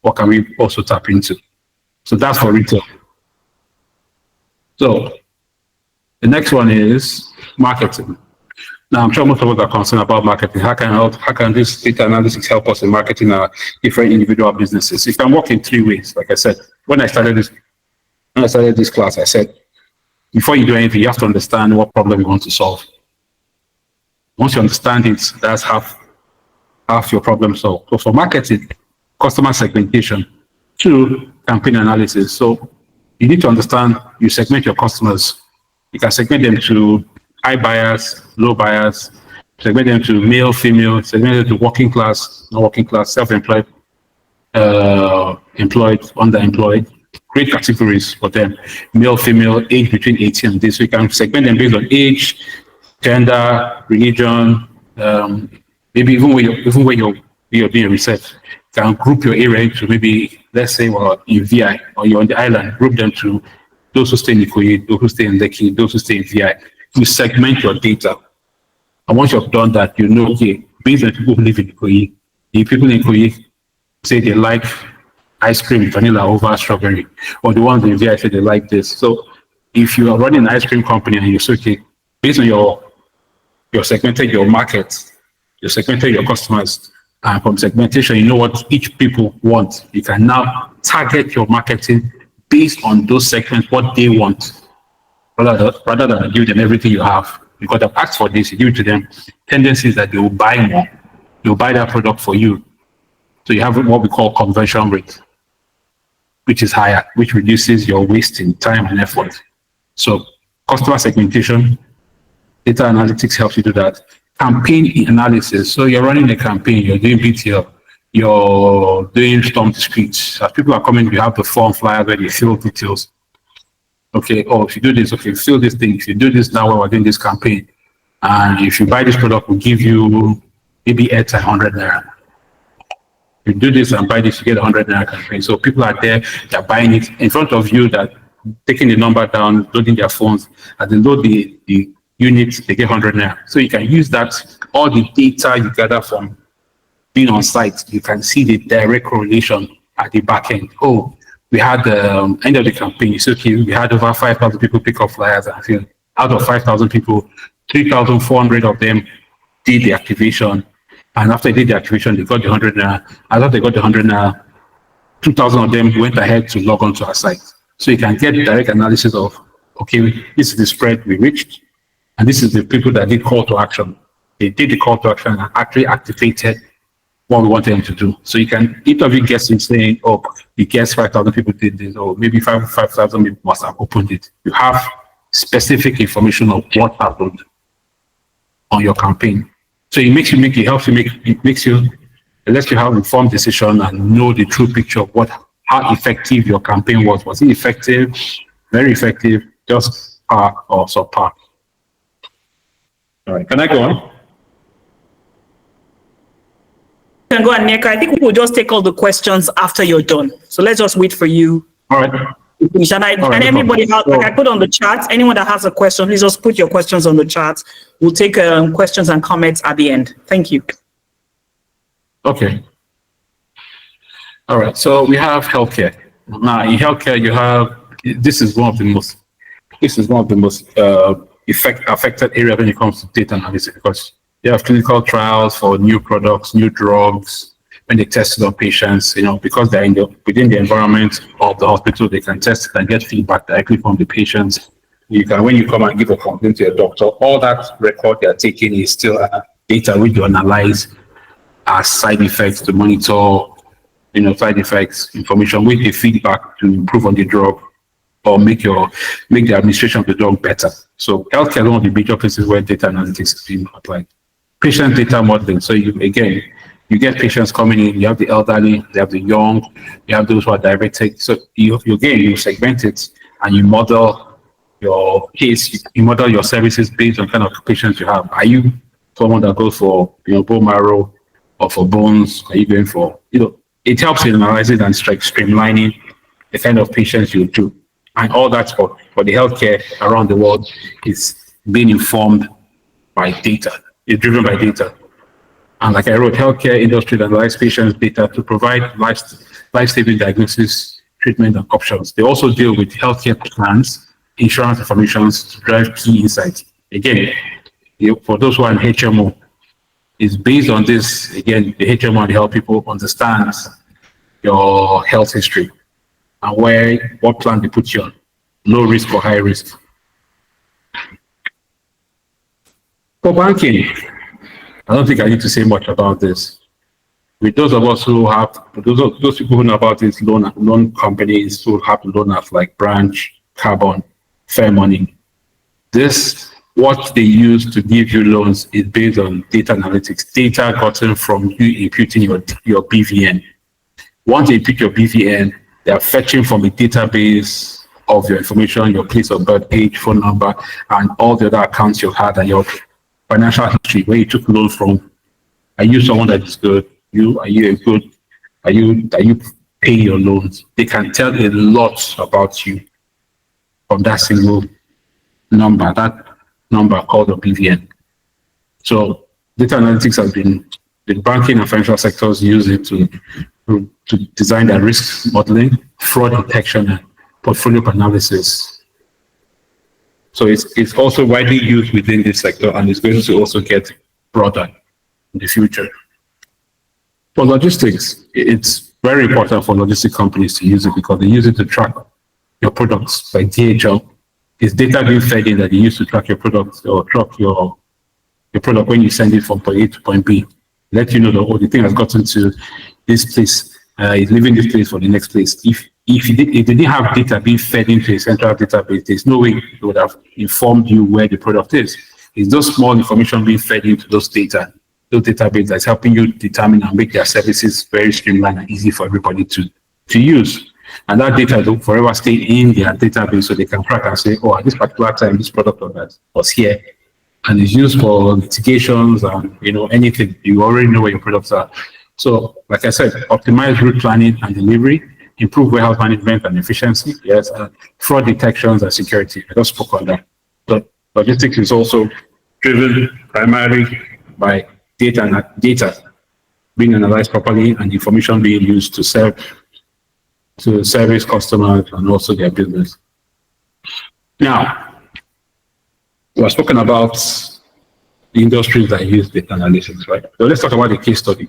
B: What can we also tap into? So that's for retail. So the next one is marketing. Now, I'm sure most of us are concerned about marketing. How can this data analytics help us in marketing our different individual businesses? It can work in 3 ways. Like I said, when I started this class, I said, before you do anything, you have to understand what problem you want to solve. Once you understand it, that's half your problem solved. So for marketing, customer segmentation, Two, campaign analysis. So you need to understand, you segment your customers. You can segment them to high buyers, low buyers, segment them to male, female, segment them to working class, non working class, self-employed, employed, underemployed. Create categories for them: male, female, age between 18 and this. So you can segment them based on age, gender, religion, maybe even when you're doing research, you can group your area into, maybe, let's say, well, in VI, or you're on the island, group them to those who stay in Ikoyi, those who stay in Lekki, those who stay in VI. You segment your data. And once you've done that, you know, okay, based on people who live in Ikoyi, if people in Ikoyi say they like ice cream, vanilla over strawberry, or the ones in VI say they like this. So if you are running an ice cream company and you say, okay, based on your segmented your market, you segmented your customers, and from segmentation, you know what each people want. You can now target your marketing based on those segments, what they want, rather than give them everything you have. Because I've asked for this, you give it to them. Tendency is that they will buy more. They will buy that product for you. So you have what we call conversion rate, which is higher, which reduces your wasting time and effort. So customer segmentation, data analytics helps you do that. Campaign analysis. So you're running a campaign, you're doing BTL, you're doing storm disputes. As people are coming, you have the form flyer where you fill details. Okay, oh, if you do this, okay, fill this thing. If you do this now while we're doing this campaign, and if you buy this product, we'll give you maybe airtime 100 naira. You do this and buy this, you get 100 naira campaign. So people are there, they're buying it in front of you, that taking the number down, loading their phones, and they load the units, they get 100 naira. So you can use that, all the data you gather from being on site, you can see the direct correlation at the back end. Oh, we had the end of the campaign, it's okay, we had over 5,000 people pick up flyers, and I feel out of 5,000 people, 3,400 of them did the activation. And after they did the activation, they got the 100 naira. And after they got the 100 naira, 2,000 of them went ahead to log on to our site. So you can get direct analysis of, okay, this is the spread we reached, and this is the people that did call to action. They did the call to action and actually activated what we wanted them to do. So you can, each of you guessing, saying, oh, you guess 5,000 people did this, or maybe 5,000 people must have opened it. You have specific information of what happened on your campaign. So it makes you make, it helps you make, it makes you, it lets you have informed decision and know the true picture of what, how effective your campaign was. Was it effective, very effective, just par or subpar? All right, can I go on?
A: You can go on, Nneka. I think we'll just take all the questions after you're done. So let's just wait for you.
B: All right.
A: And everybody, like I put on the chat, anyone that has a question, please just put your questions on the chat. We'll take questions and comments at the end. Thank you.
B: Okay. All right. So we have healthcare. Now in healthcare, you have, this is one of the most affected area when it comes to data analysis, because you have clinical trials for new products, new drugs. When they test it on patients, you know, because they're within the environment of the hospital, they can test it and get feedback directly from the patients. You can, when you come and give a complaint to your doctor, all that record they're taking is still data which you analyze as side effects to monitor, you know, side effects information with the feedback to improve on the drug or make the administration of the drug better. So healthcare is one of the major places where data analytics is being applied. Patient data modeling. So you get patients coming in, you have the elderly, you have the young, you have those who are diabetic. So you segment it and you model your case, you model your services based on kind of patients you have. Are you someone that goes for, you know, bone marrow or for bones? Are you going for, you know, it helps in analyzing and streamlining the kind of patients you do. And all that for the healthcare around the world is being informed by data. It's driven by data. And like I wrote, healthcare industry analyze patients' data to provide life-saving diagnosis, treatment, and options. They also deal with healthcare plans, insurance information to drive key insights. Again, for those who are in HMO, it's based on this. Again, the HMO and the health people understand your health history and what plan they put you on, low risk or high risk. For banking, I don't think I need to say much about this. With those of us who have, those people who know about these loan companies who have loan apps like Branch, Carbon, Fair Money, what they use to give you loans is based on data analytics, data gotten from you imputing your BVN. Once they pick your BVN, they are fetching from a database of your information, your place of birth, age, phone number, and all the other accounts you've had and your financial history, where you took loan from. Are you someone that is good? Are you paying your loans? They can tell a lot about you from that single number, called a BVN. So data analytics has been the banking and financial sectors use it to design their risk modeling, fraud detection, and portfolio analysis. So it's also widely used within this sector, and it's going to also get broader in the future. For logistics, it's very important for logistic companies to use it because they use it to track your products. Like DHL, it's data being fed in that they use to track your products or track your product when you send it from point A to point B. Let you know that the thing has gotten to this place, is leaving this place for the next place. If they didn't have data being fed into a central database, there's no way they would have informed you where the product is. It's those small information being fed into those databases that's helping you determine and make their services very streamlined and easy for everybody to use. And that data will forever stay in their database so they can track and say, oh, at this particular time, this product was here. And it's used for litigations and anything. You already know where your products are. So, like I said, optimize route planning and delivery, improve warehouse management and efficiency, yes, and fraud detections and security. I just spoke on that. But logistics is also driven primarily by data being analyzed properly and information being used to service customers and also their business. Now, we've spoken about the industries that use data analytics, right? So let's talk about a case study.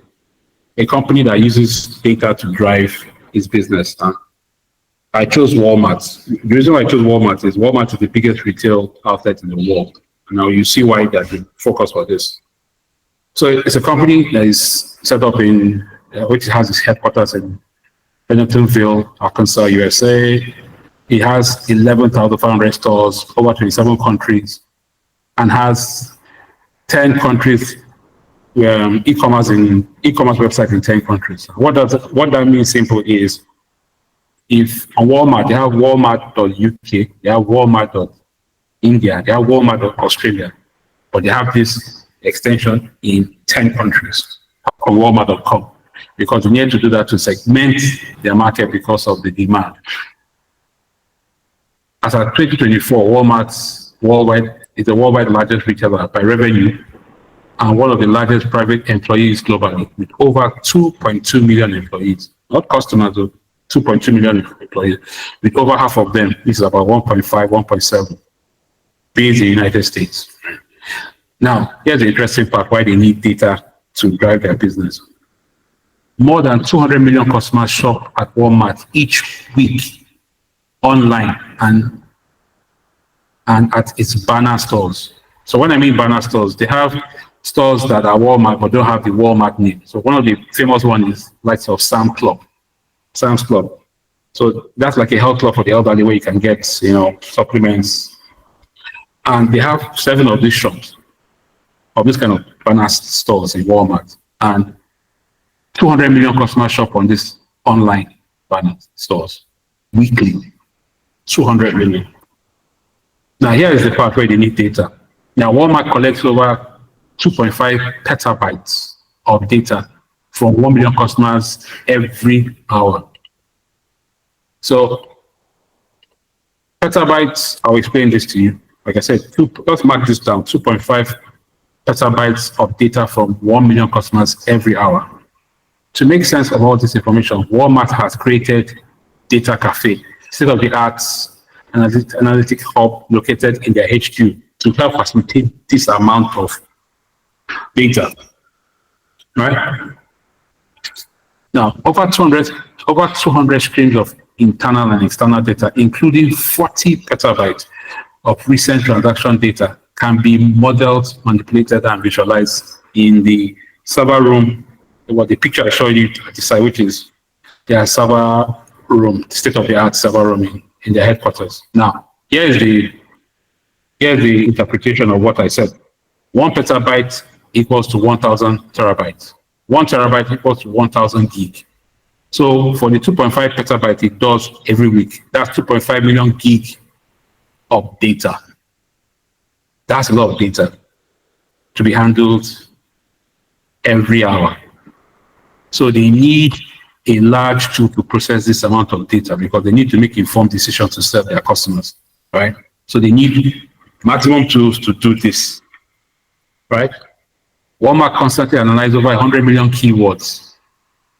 B: A company that uses data to drive its business. I chose Walmart. The reason why I chose Walmart is the biggest retail outlet in the world. Now you see why there's a focus for this. So it's a company that is set up which has its headquarters in Bentonville, Arkansas, USA. It has 11,500 stores, over 27 countries, and has 10 countries, e-commerce website in 10 countries. What that means simple is, if on Walmart, they have Walmart.uk, they have Walmart.India, they have Walmart.Australia, but they have this extension in 10 countries on Walmart.com, because we need to do that to segment their market because of the demand. As of 2024, Walmart's is the worldwide largest retailer by revenue and one of the largest private employees globally, with over 2.2 million employees. Not customers, though, 2.2 million employees, with over half of them, this is about 1.5, 1.7, based in the United States. Now, here's the interesting part, why they need data to drive their business. More than 200 million customers shop at Walmart each week online and at its banner stores. So when I mean banner stores, they have stores that are Walmart but don't have the Walmart name. So one of the famous ones is likes of Sam's Club. So that's like a health club for the elderly where you can get, supplements. And they have 7 of these shops, of this kind of banner stores in Walmart. And 200 million customers shop on this online banner stores weekly. 200 million. Now here is the part where they need data. Now Walmart collects over 2.5 petabytes of data from 1 million customers every hour. So petabytes, I'll explain this to you. Like I said, let's mark this down, 2.5 petabytes of data from 1 million customers every hour. To make sense of all this information, Walmart has created Data Cafe, state-of-the-art analytic hub located in their HQ to help facilitate this amount of data, right? Now, over 200 streams of internal and external data, including 40 petabytes of recent transaction data, can be modeled, manipulated, and visualized in the server room the picture I showed you at the side, which is their server room, state-of-the-art server room in their headquarters. Now, here's the interpretation of what I said. 1 petabyte equals to 1,000 terabytes. 1 terabyte equals to 1,000 gig. So for the 2.5 petabyte it does every week, that's 2.5 million gig of data. That's a lot of data to be handled every hour. So they need a large tool to process this amount of data because they need to make informed decisions to serve their customers, right? So they need maximum tools to do this, right? Walmart constantly analyzes over 100 million keywords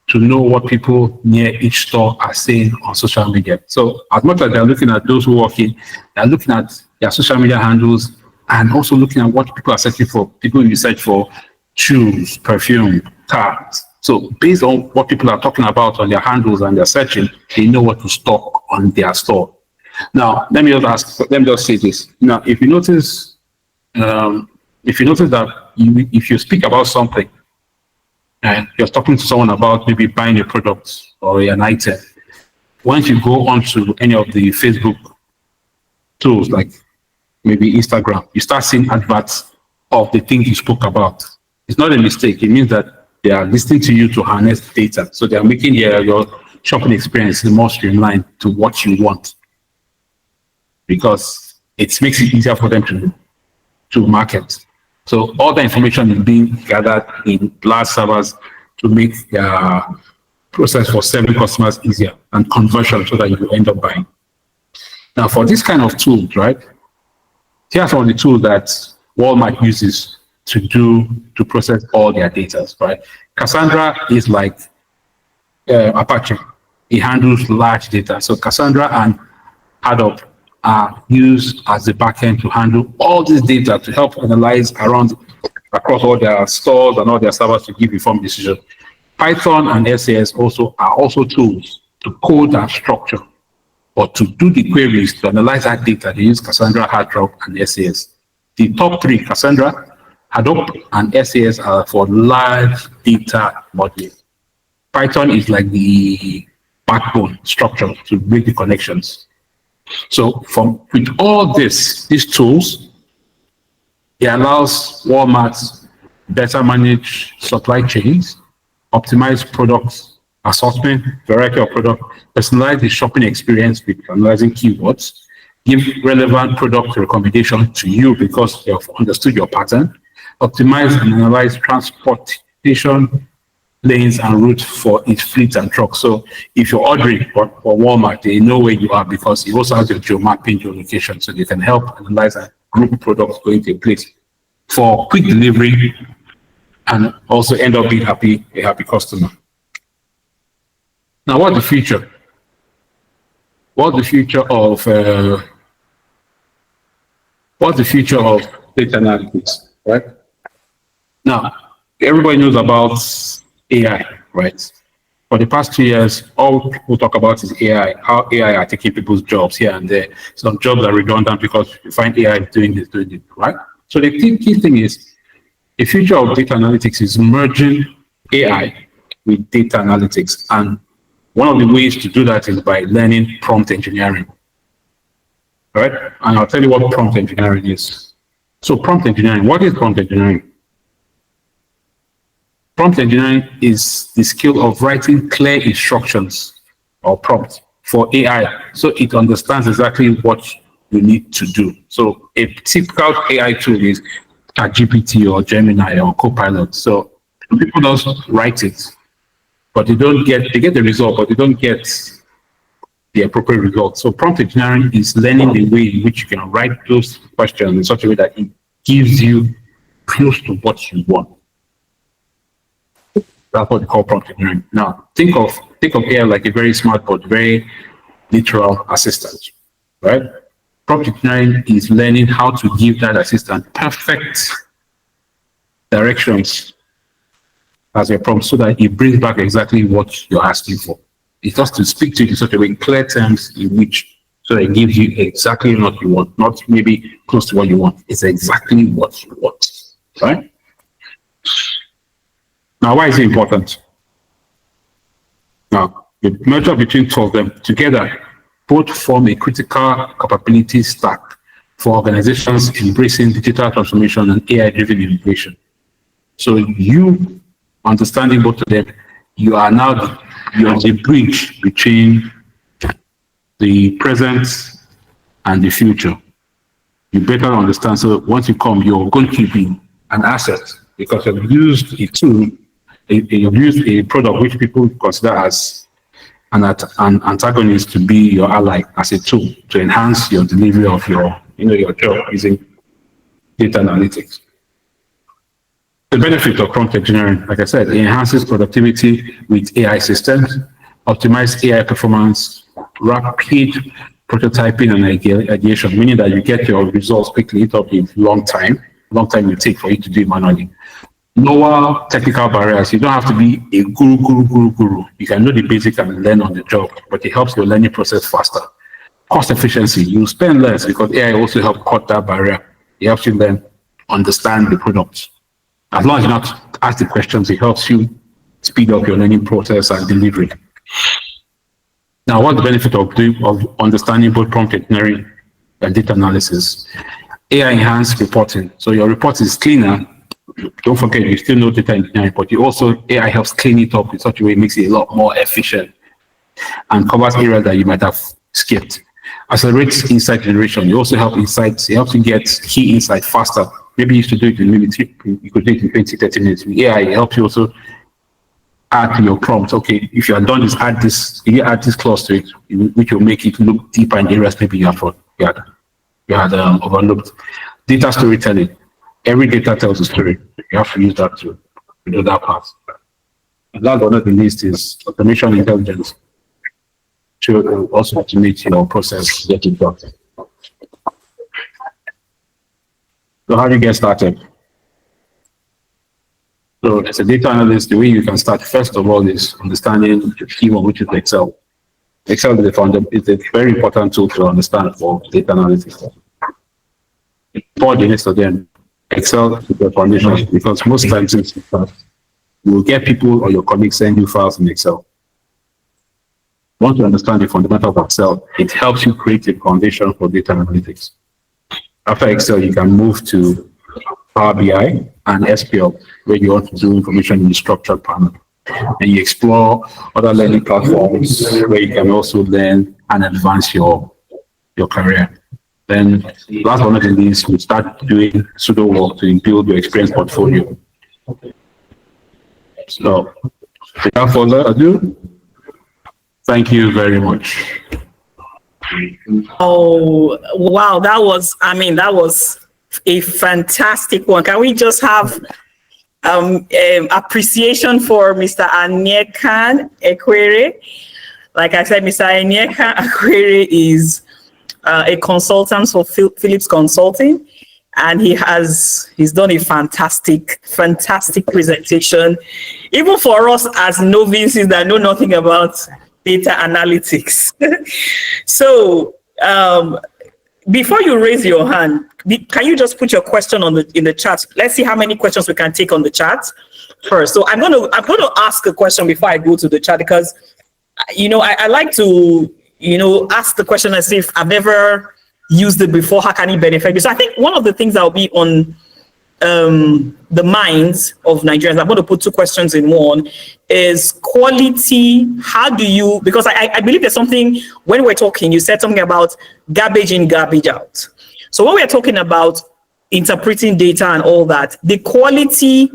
B: to know what people near each store are saying on social media. So as much as they're looking at those who walk in, they're looking at their social media handles and also looking at what people are searching for. People will search for shoes, perfume, cars. So based on what people are talking about on their handles and they're searching, they know what to stock on their store. Now, let me just say this. Now, if you notice that if you speak about something and you're talking to someone about maybe buying a product or an item, once you go onto any of the Facebook tools like maybe Instagram, you start seeing adverts of the things you spoke about. It's not a mistake. It means that they are listening to you to harness data. So they are making your shopping experience more streamlined to what you want, because it makes it easier for them to market. So all the information is being gathered in large servers to make their process for serving customers easier and conversion so that you end up buying. Now for this kind of tools, right? Here are some of the tools that Walmart uses to process all their data, right? Cassandra is like Apache. It handles large data. So Cassandra and Hadoop are used as the backend to handle all this data to help analyze across all their stores and all their servers to give informed decisions. Python and SAS are also tools to code and structure or to do the queries to analyze that data. They use Cassandra, Hadoop, and SAS. The top three, Cassandra, Hadoop, and SAS, are for large data modeling. Python is like the backbone structure to make the connections. So with all these tools, it allows Walmart better manage supply chains, optimize products assortment, variety of products, personalize the shopping experience with analyzing keywords, give relevant product recommendation to you because they've understood your pattern, optimize and analyze transportation lanes and routes for its fleet and trucks. So if you're ordering for Walmart, they know where you are because it also has your geomapping, geolocation, so they can help analyze and group products going to a place for quick delivery and also end up being a happy customer. Now, what's the future? What's the future of data analytics, right? Now, everybody knows about AI, right? For the past 2 years, all people talk about is AI, how AI are taking people's jobs here and there. Some jobs are redundant because you find AI doing this, right? So the key thing is, the future of data analytics is merging AI with data analytics. And one of the ways to do that is by learning prompt engineering, right? And I'll tell you what prompt engineering is. So prompt engineering, what is prompt engineering? Prompt engineering is the skill of writing clear instructions or prompts for AI so it understands exactly what you need to do. So a typical AI tool is ChatGPT or Gemini or Copilot. So people just write it, but they get the result, but they don't get the appropriate result. So prompt engineering is learning the way in which you can write those questions in such a way that it gives you close to what you want. That's what we call prompt engineering. Now, think of AI like a very smart but very literal assistant, right? Prompt engineering is learning how to give that assistant perfect directions as a prompt so that it brings back exactly what you're asking for. It's just to speak to it in such a way, in clear terms, in which so that it gives you exactly what you want, not maybe close to what you want. It's exactly what you want, right? Now, why is it important? Now, the merger between two of them together both form a critical capability stack for organizations embracing digital transformation and AI-driven innovation. So you understanding both of them, you are the bridge between the present and the future. You better understand. So once you come, you're going to be an asset because you've used a tool, you've used a product which people consider as an antagonist to be your ally as a tool to enhance your delivery of your job using data analytics. The benefit of prompt engineering, like I said, it enhances productivity with AI systems, optimize AI performance, rapid prototyping and ideation, meaning that you get your results quickly. It takes a long time you take for you to do it manually. Lower technical barriers. You don't have to be a guru. You can know the basics and learn on the job, but it helps your learning process faster. Cost efficiency. You spend less because AI also helps cut that barrier. It helps you learn, understand the product. As long as you not ask the questions, it helps you speed up your learning process and delivery. Now, what's the benefit of understanding both prompt engineering and data analysis? AI enhanced reporting. So your report is cleaner. Don't forget, you still know data engineering, but you also, AI helps clean it up in such a way it makes it a lot more efficient and covers areas that you might have skipped. Accelerates insight generation. You also help insights. It helps you get key insight faster. Maybe you used to do it in maybe you could do it in 20, 30 minutes. With AI, it helps you also add to your prompt. Okay, if you are done this, add this. You add this clause to it, which will make it look deeper in areas maybe you had overlooked. Data storytelling. Every data tells a story. You have to use that to do that part. And last but not the least is automation intelligence to also automate your process, get it done. So how do you get started? So as a data analyst, the way you can start first of all is understanding the keyword, which is Excel. Excel is a very important tool to understand for data analytics. Before the next of them, Excel is the foundation because most times you will get people or your colleagues send you files in Excel. Once you understand the fundamentals of Excel, it helps you create a foundation for data analytics. After Excel, you can move to Power BI and SQL, where you want to do information in the structured panel. And you explore other learning platforms where you can also learn and advance your career. Then last but not least, we start doing pseudo work to build your experience portfolio. So without further ado, thank you very much.
A: Oh, wow. That was a fantastic one. Can we just have appreciation for Mr. Anyekan Ekwere? Like I said, Mr. Anyekan Ekwere is a consultant for Philips Consulting, and he's done a fantastic presentation, even for us as novices that know nothing about data analytics. So before you raise your hand, can you just put your question in the chat? Let's see how many questions we can take on the chat first. So I'm going to ask a question before I go to the chat, because I like to ask the question as if I've never used it before. How can it benefit? Because I think one of the things that will be on the minds of Nigerians, I'm going to put two questions in one, is quality. How do you, because I believe there's something, when we're talking, you said something about garbage in, garbage out. So when we're talking about interpreting data and all that, the quality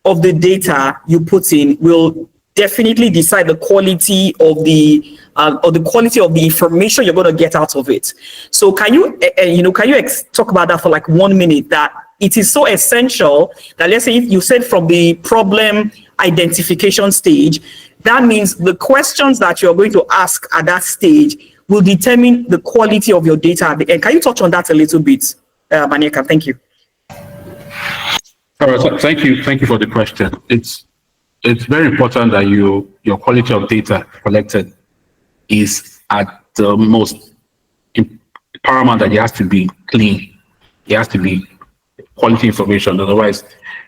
A: of the data you put in will definitely decide the quality of the information you're going to get out of it. So can you talk about that for like 1 minute, that it is so essential that, let's say, if you said from the problem identification stage, that means the questions that you're going to ask at that stage will determine the quality of your data. And can you touch on that a little bit, Manieka? Thank you.
B: All right, thank you for the question. It's very important that your quality of data collected is at the most paramount, that it has to be clean. It has to be quality information. Otherwise,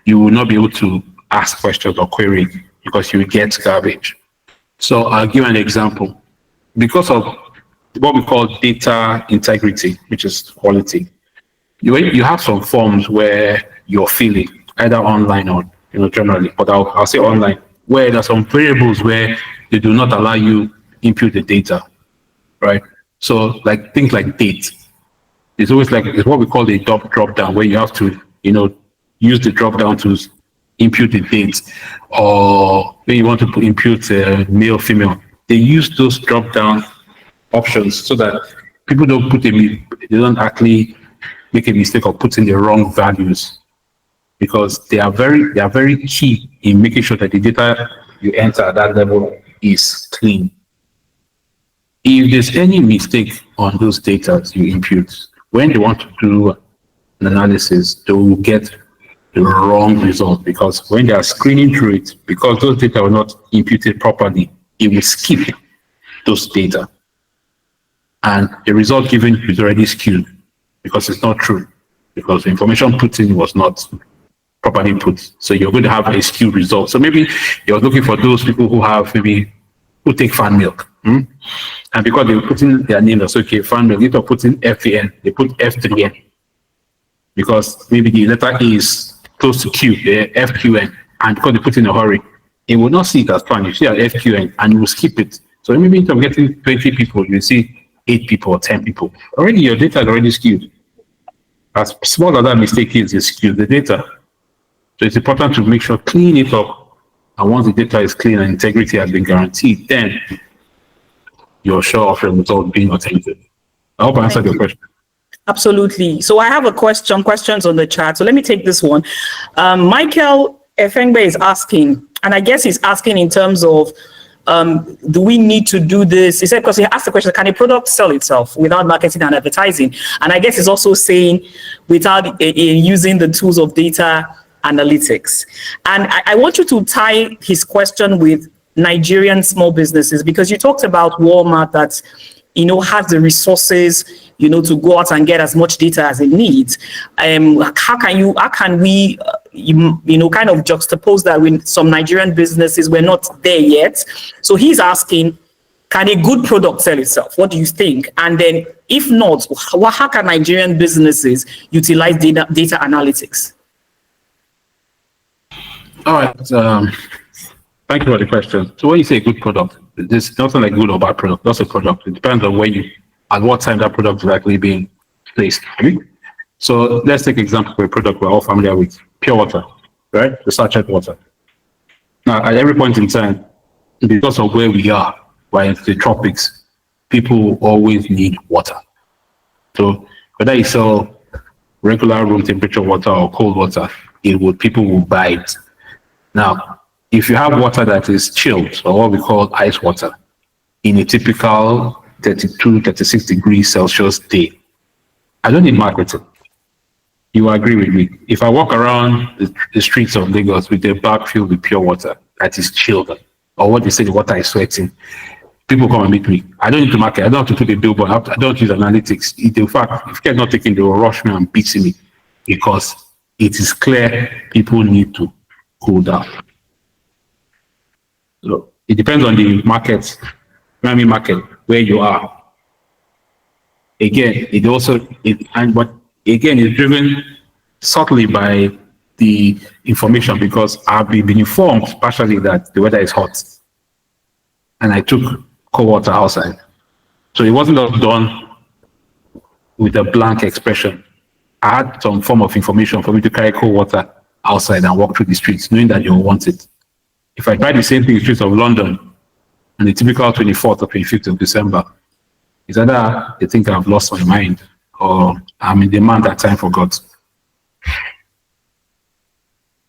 B: you will not be able to ask questions or query because you get garbage. So I'll give an example. Because of what we call data integrity, which is quality, you have some forms where you're filling, either online or generally, but I'll say online, where there's some variables where they do not allow you input the data, right? So like things like date, it's always like it's what we call a drop down, where you have to use the drop down to input the date, or when you want to input male, female, they use those drop down options so that people they don't actually make a mistake of putting the wrong values, because they are very key in making sure that the data you enter at that level is clean. If there's any mistake on those data you input, when they want to do an analysis, they will get the wrong result, because when they are screening through it, because those data were not imputed properly, it will skip those data. And the result given is already skewed because it's not true, because the information put in was not properly put. So you're going to have a skewed result. So maybe you're looking for those people who take fan milk. And because they put in their name, that's okay, fan milk, instead of putting FAN, they put F3N. Because maybe the letter A is close to Q, FQN, and because they put in a hurry, it will not see it as fan. You see as FQN and you will skip it. So maybe instead of getting 20 people, you see 8 people or 10 people. Already your data is already skewed. As small as that mistake is, you skew the data. So it's important to make sure clean it up. And once the data is clean and integrity has been guaranteed, then you're sure of your result being authentic. I hope I answered your question.
A: Absolutely. So I have questions on the chat. So let me take this one. Michael Efengbe is asking, and I guess he's asking in terms of, do we need to do this? He said, because he asked the question, can a product sell itself without marketing and advertising? And I guess he's also saying without using the tools of data analytics. And I want you to tie his question with Nigerian small businesses, because you talked about Walmart that, has the resources, to go out and get as much data as it needs. How can we kind of juxtapose that with some Nigerian businesses? We're not there yet. So he's asking, can a good product sell itself? What do you think? And then if not, how can Nigerian businesses utilize data analytics?
B: All right. Thank you for the question. So when you say good product, there's nothing like good or bad product. That's a product. It depends on at what time that product is actually being placed. So let's take an example for a product we're all familiar with, pure water, right? The sachet water. Now, at every point in time, because of where we are, we're in the tropics, people always need water. So whether you sell regular room temperature water or cold water, people will buy it. Now, if you have water that is chilled, or what we call ice water, in a typical 32, 36 degrees Celsius day, I don't need marketing. You agree with me? If I walk around the streets of Lagos with a bag filled with pure water that is chilled, or what they say, the water is sweating, people come and meet me. I don't need to market. I don't have to put a billboard. I don't use analytics. In fact, if they're not taking, they will rush me and beat me, because it is clear people need to cool down. So it depends on the market, where you are. Again, it's driven subtly by the information, because I've been informed partially that the weather is hot, and I took cold water outside. So it wasn't just done with a blank expression. I had some form of information for me to carry cold water outside and walk through the streets, knowing that you will want it. If I tried the same thing in the streets of London on the typical 24th or 25th of December, it's either they think I've lost my mind or I'm in demand that time for God.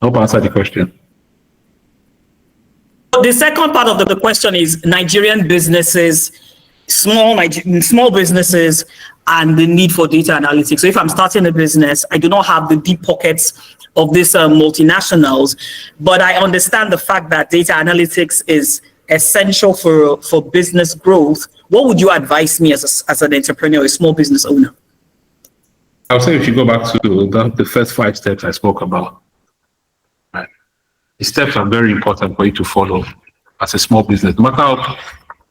B: I hope I answered the question.
A: The second part of the question is Nigerian businesses, small businesses, and the need for data analytics. So if I'm starting a business, I do not have the deep pockets of these multinationals, but I understand the fact that data analytics is essential for business growth. What would you advise me as an entrepreneur, a small business owner?
B: I would say if you go back to the first 5 steps I spoke about, right? The steps are very important for you to follow as a small business. No matter how,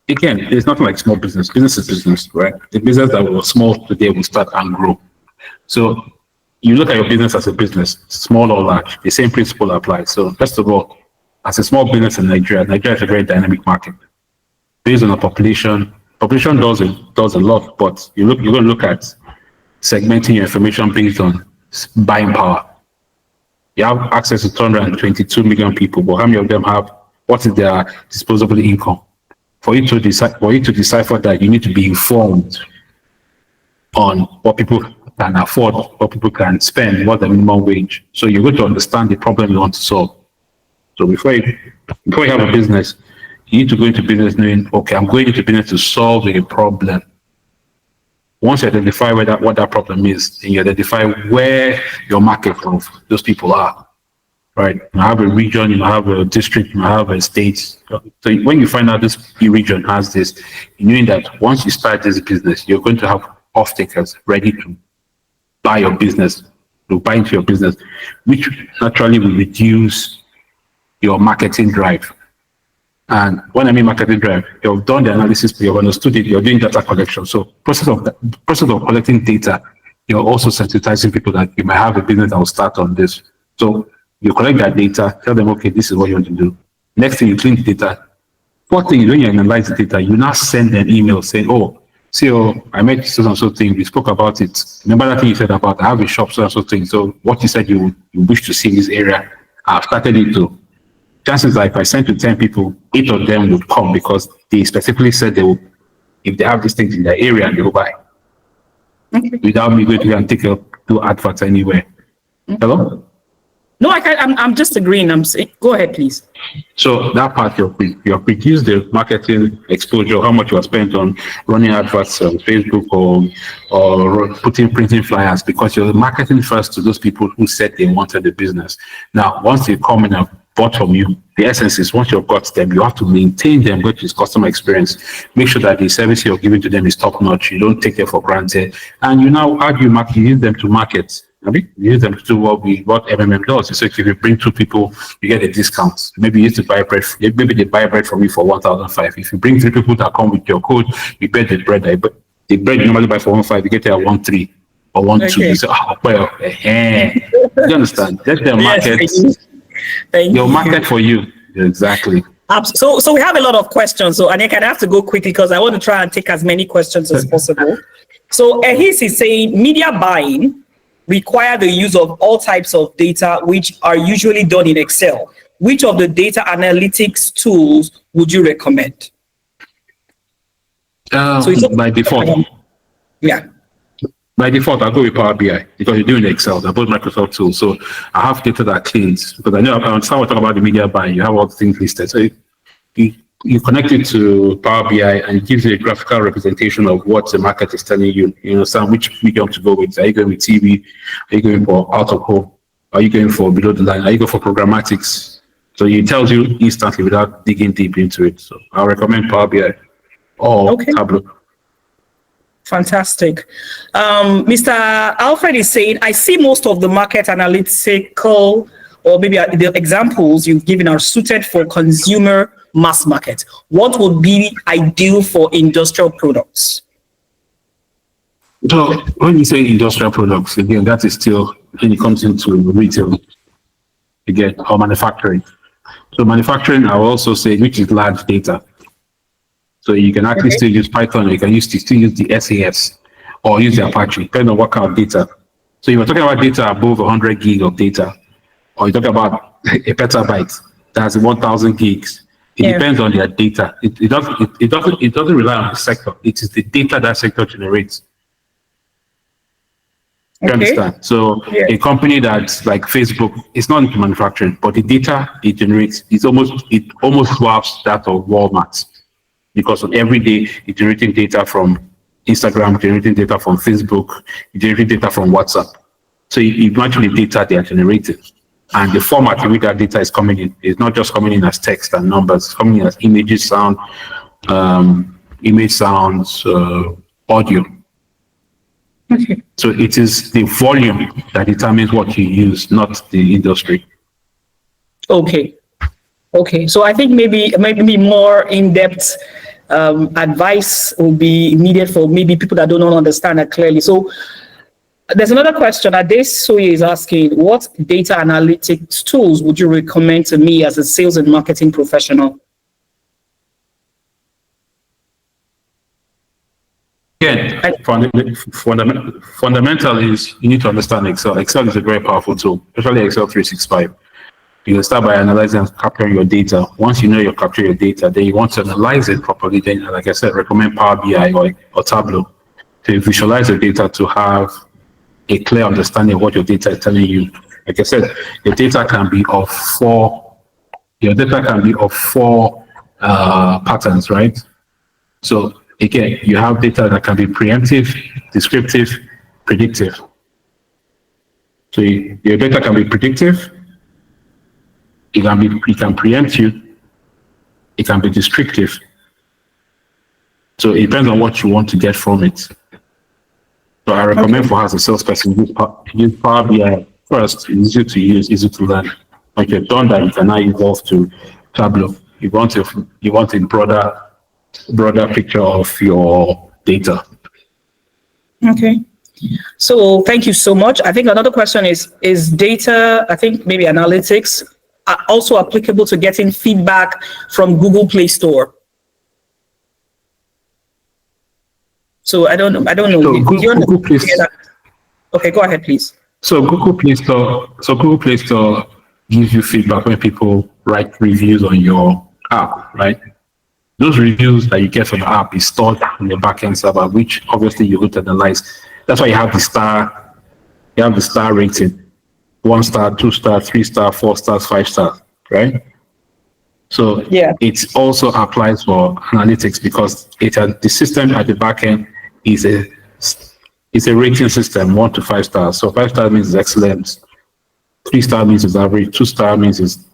B: again, there's nothing like small business. Business is business, right? The business that was small today will start and grow. So you look at your business as a business, small or large, the same principle applies. So first of all, as a small business in Nigeria, Nigeria is a very dynamic market. Based on the population does a lot, but you're going to look at segmenting your information based on buying power. You have access to 222 million people, but how many of them have, what is their disposable income? For you to decipher that, you need to be informed on what people can afford, what people can spend, what the minimum wage. So you're going to understand the problem you want to solve. So before you have a business, you need to go into business knowing, okay, I'm going into business to solve a problem. Once you identify what that problem is, and you identify where your market of those people are, right? You have a region, you have a district, you have a state. So when you find out this region has this, knowing that once you start this business, you're going to have off-takers ready to buy your business, to buy into your business, which naturally will reduce your marketing drive. And when I mean marketing drive, you've done the analysis, you've understood it, you're doing data collection. So process of collecting data, you're also sensitizing people that you might have a business that will start on this. So you collect that data, tell them, okay, this is what you want to do. Next thing, you clean the data. Fourth thing, when you analyze the data, you now send an email saying, oh, CEO, I made so and so thing, we spoke about it. Remember that thing you said about I have a shop, so and so thing. So what you said you wish to see in this area, I've started it too. Chances are if I send to 10 people, 8 of them would come because they specifically said they will, if they have these things in their area, they will buy. Okay. Without me going to go and do adverts anywhere. Hello?
A: No, I'm just agreeing. I'm saying, go ahead, please.
B: So that part, you have reduced the marketing exposure, how much you are spent on running adverts on Facebook or printing flyers, because you're marketing first to those people who said they wanted the business. Now, once they come in and bought from you, the essence is once you've got them, you have to maintain them, which is customer experience. Make sure that the service you're giving to them is top notch. You don't take them for granted. And you now, how do you market? You use them to market. You use them to do what MMM does. So if you bring 2 people, you get a discount. Maybe you used to buy bread. Maybe they buy bread from you for 1,500. If you bring 3 people that come with your code, you bet the bread. The bread you normally buy for 1,500, you get it at 1,300 or 1,200. Okay. You say, oh, well, you understand? That's their market.
A: Yes,
B: They'll market for you. Exactly.
A: So we have a lot of questions. So Anika, I have to go quickly because I want to try and take as many questions as possible. So Ehis is saying media buying require the use of all types of data, which are usually done in Excel. Which of the data analytics tools would you recommend?
B: By default.
A: Yeah.
B: By default, I'll go with Power BI because you're doing Excel. They're both Microsoft tools. So I have data that cleans because I know I understand what talk about the media buying. You have all the things listed. So you connect it to Power BI and it gives you a graphical representation of what the market is telling you. You understand which medium to go with. Are you going with TV? Are you going for out of home? Are you going for below the line? Are you going for programmatics? So it tells you instantly without digging deep into it. So I recommend Power BI or Tableau.
A: Fantastic. Mr. Alfred is saying, I see most of the market analytical or maybe the examples you've given are suited for consumer mass market. What would be ideal for industrial products?
B: So when you say industrial products, again, that is still when it comes into retail, again, or manufacturing. So manufacturing, I will also say, which is large data. So you can actually still use Python, or you can still use the SAS or use the Apache, depending on what kind of data. So if you're talking about data above 100 gig of data, or you're talking about a petabyte that's 1,000 gigs, it depends on their data. It doesn't rely on the sector. It is the data that sector generates. You understand? So a company that's like Facebook, it's not into manufacturing, but the data it generates it almost swaps that of Walmart. Because on every day, it's generating data from Instagram, generating data from Facebook, generating data from WhatsApp. So you imagine the data they are generating. And the format in which that data is coming in is not just coming in as text and numbers, it's coming in as images, sound, image sounds, audio. Okay. So it is the volume that determines what you use, not the industry.
A: Okay. Okay. So I think maybe more in-depth advice will be needed for maybe people that don't understand that clearly. So there's another question. Ade Soye is asking, what data analytics tools would you recommend to me as a sales and marketing professional?
B: Again, fundamental is you need to understand Excel. Excel is a very powerful tool, especially Excel 365. You can start by analyzing and capturing your data. Once you know you capture your data, then you want to analyze it properly. Then, like I said, recommend Power BI or Tableau to visualize the data to have a clear understanding of what your data is telling you. Like I said, your data can be of four patterns, right? So again, you have data that can be preemptive, descriptive, predictive. So your data can be predictive, it can preempt you, it can be descriptive. So it depends on what you want to get from it. So I recommend for as a salesperson, use Power BI first. It's easy to use, easy to learn. Once you've done that, you can now evolve to Tableau. You want a broader picture of your data.
A: Okay. So thank you so much. I think another question is data, I think maybe analytics, are also applicable to getting feedback from Google Play Store? So I don't know.
B: So Google Play Store.
A: Okay, go ahead, please.
B: So Google Play Store gives you feedback when people write reviews on your app, right? Those reviews that you get from the app is stored in the backend server, which obviously you look at Analyse. That's why you have the star rating. 1 star, 2 star, 3 star, 4 stars, 5 stars, right? So yeah, it also applies for analytics because the system at the back end is a rating system, 1 to 5 stars. So 5 stars means it's excellent, 3 star means it's average, 2 star means it's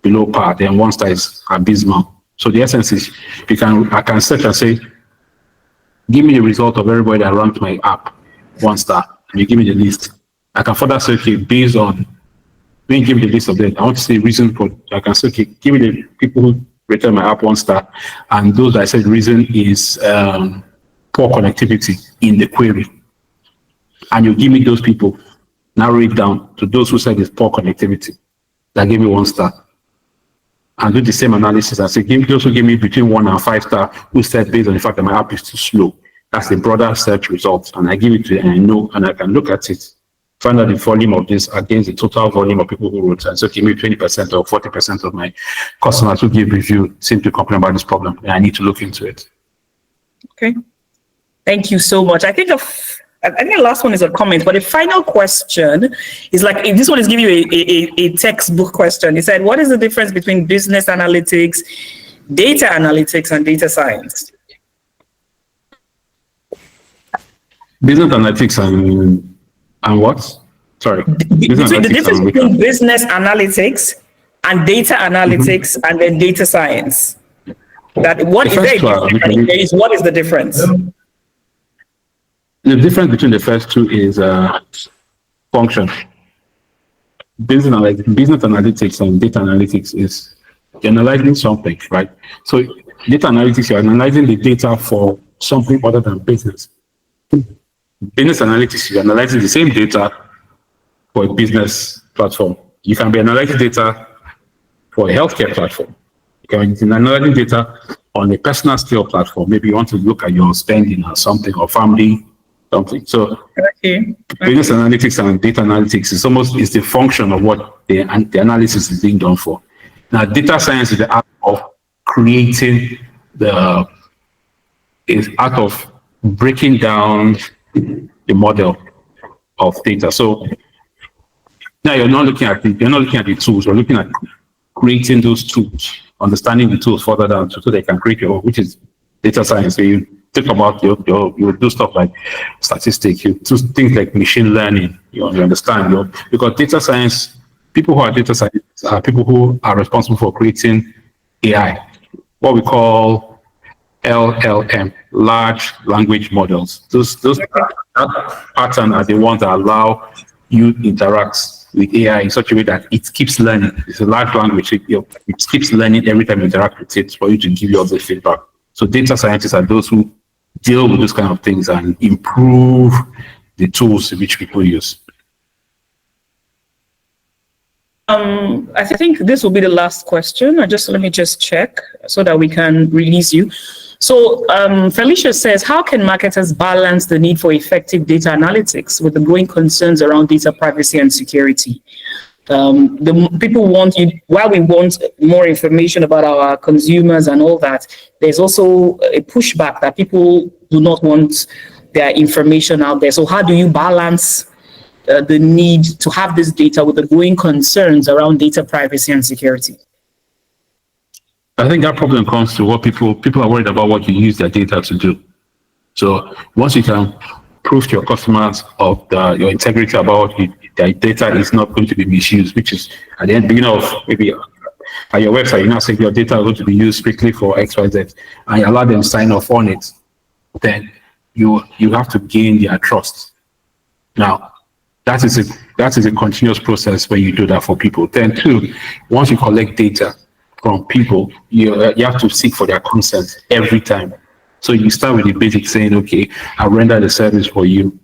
B: below par, then 1 star is abysmal. So the essence is I can search and say, give me the result of everybody that ranked my app 1 star, and you give me the list. I can further search it based on, when you give me the list of them, I want to say reason for, I can search it, give me the people who rated my app 1 star, and those that I said reason is poor connectivity in the query. And you give me those people, narrow it down to those who said it's poor connectivity, that give me 1 star. And do the same analysis and say, those who give me between 1 and 5 star, who said based on the fact that my app is too slow. That's the broader search results. And I give it to them, and I know, and I can look at it, find out the volume of this against the total volume of people who wrote. And so give me 20% or 40% of my customers who give review seem to complain about this problem. And I need to look into it.
A: Okay. Thank you so much. I think the last one is a comment, but the final question is like, if this one is giving you a textbook question. It said, what is the difference between business analytics, data analytics, and data science?
B: Business analytics and what? Sorry.
A: The difference between business analytics and data analytics and then data science. That what is there? What is the difference?
B: The difference between the first two is function. Business analytics and data analytics is you're analyzing something, right? So data analytics, you're analyzing the data for something other than business. Business analytics, you're analyzing the same data for a business platform. You can be analyzing data for a healthcare platform. You can be analyzing data on a personal scale platform. Maybe you want to look at your spending or something, or family, something. So business analytics and data analytics is the function of what the analysis is being done for. Now, data science is the art of creating is art of breaking down the model of data. So now you're not looking at the tools. You're looking at creating those tools, understanding the tools further down so they can create your own, which is data science. So you think about you do stuff like statistics, you do things like machine learning. You understand, because data science, people who are data scientists are people who are responsible for creating AI, what we call LLM, large language models. Those patterns are the ones that allow you interact with AI in such a way that it keeps learning. It's a large language. It keeps learning every time you interact with it for you to give you all the feedback. So data scientists are those who deal with those kind of things and improve the tools which people use.
A: I think this will be the last question. Let me just check so that we can release you. So Felicia says, how can marketers balance the need for effective data analytics with the growing concerns around data privacy and security? The people want you, while we want more information about our consumers and all that, there's also a pushback that people do not want their information out there. So how do you balance the need to have this data with the growing concerns around data privacy and security?
B: I think that problem comes to what people are worried about what you use their data to do. So once you can prove to your customers of your integrity about their data is not going to be misused, which is at the beginning of maybe at your website, you now say your data is going to be used strictly for XYZ, and you allow them sign off on it, then you have to gain their trust. Now, that is a continuous process when you do that for people. Then two, once you collect data from people, you have to seek for their consent every time. So you start with the basic saying, okay, I'll render the service for you.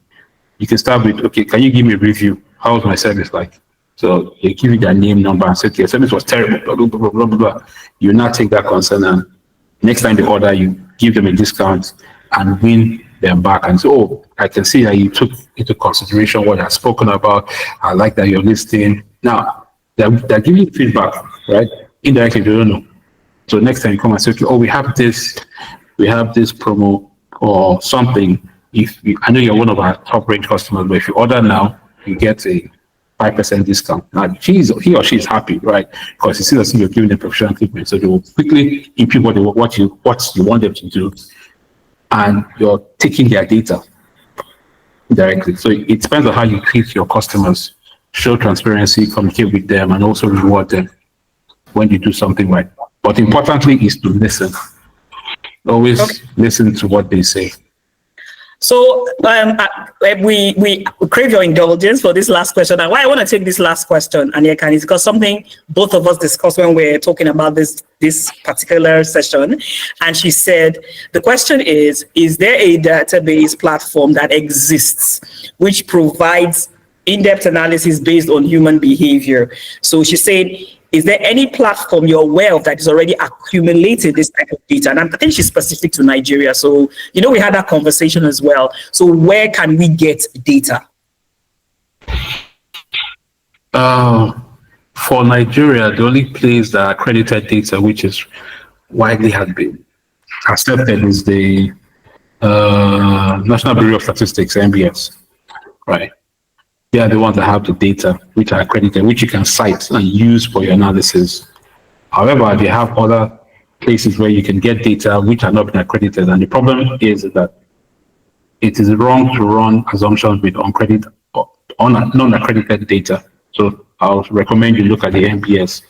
B: You can start with, okay, can you give me a review? How was my service like? So they give you their name, number, and say, okay, your service was terrible, blah, blah, blah, blah, blah, blah. You now take that consent, and next time they order, you give them a discount and win them back and say, oh, I can see that you took into consideration what I've spoken about. I like that you're listening. Now, they're giving you feedback, right? Indirectly, they don't know. So next time you come and say, okay, oh, we have this promo or something. I know you're one of our top range customers, but if you order now, you get a 5% discount. Now, he or she is happy, right? Because you see that you're giving them professional treatment. So they will quickly impute what you want them to do, and you're taking their data directly. So it depends on how you treat your customers, show transparency, communicate with them, and also reward them when you do something right. But importantly is to listen. Always listen to what they say.
A: So we crave your indulgence for this last question. And why I want to take this last question, Anyeka, is because something both of us discussed when we're talking about this particular session. And she said, the question is there a database platform that exists which provides in-depth analysis based on human behavior? So she said, is there any platform you're aware of that is already accumulated this type of data? And I think she's specific to Nigeria. So, we had that conversation as well. So where can we get data?
B: For Nigeria, the only place that accredited data, which is widely has been accepted, is the National Bureau of Statistics, NBS, right? They are the ones that have the data which are accredited, which you can cite and use for your analysis. However, they have other places where you can get data which are not been accredited. And the problem is that it is wrong to run assumptions with non-accredited data. So I'll recommend you look at the NBS.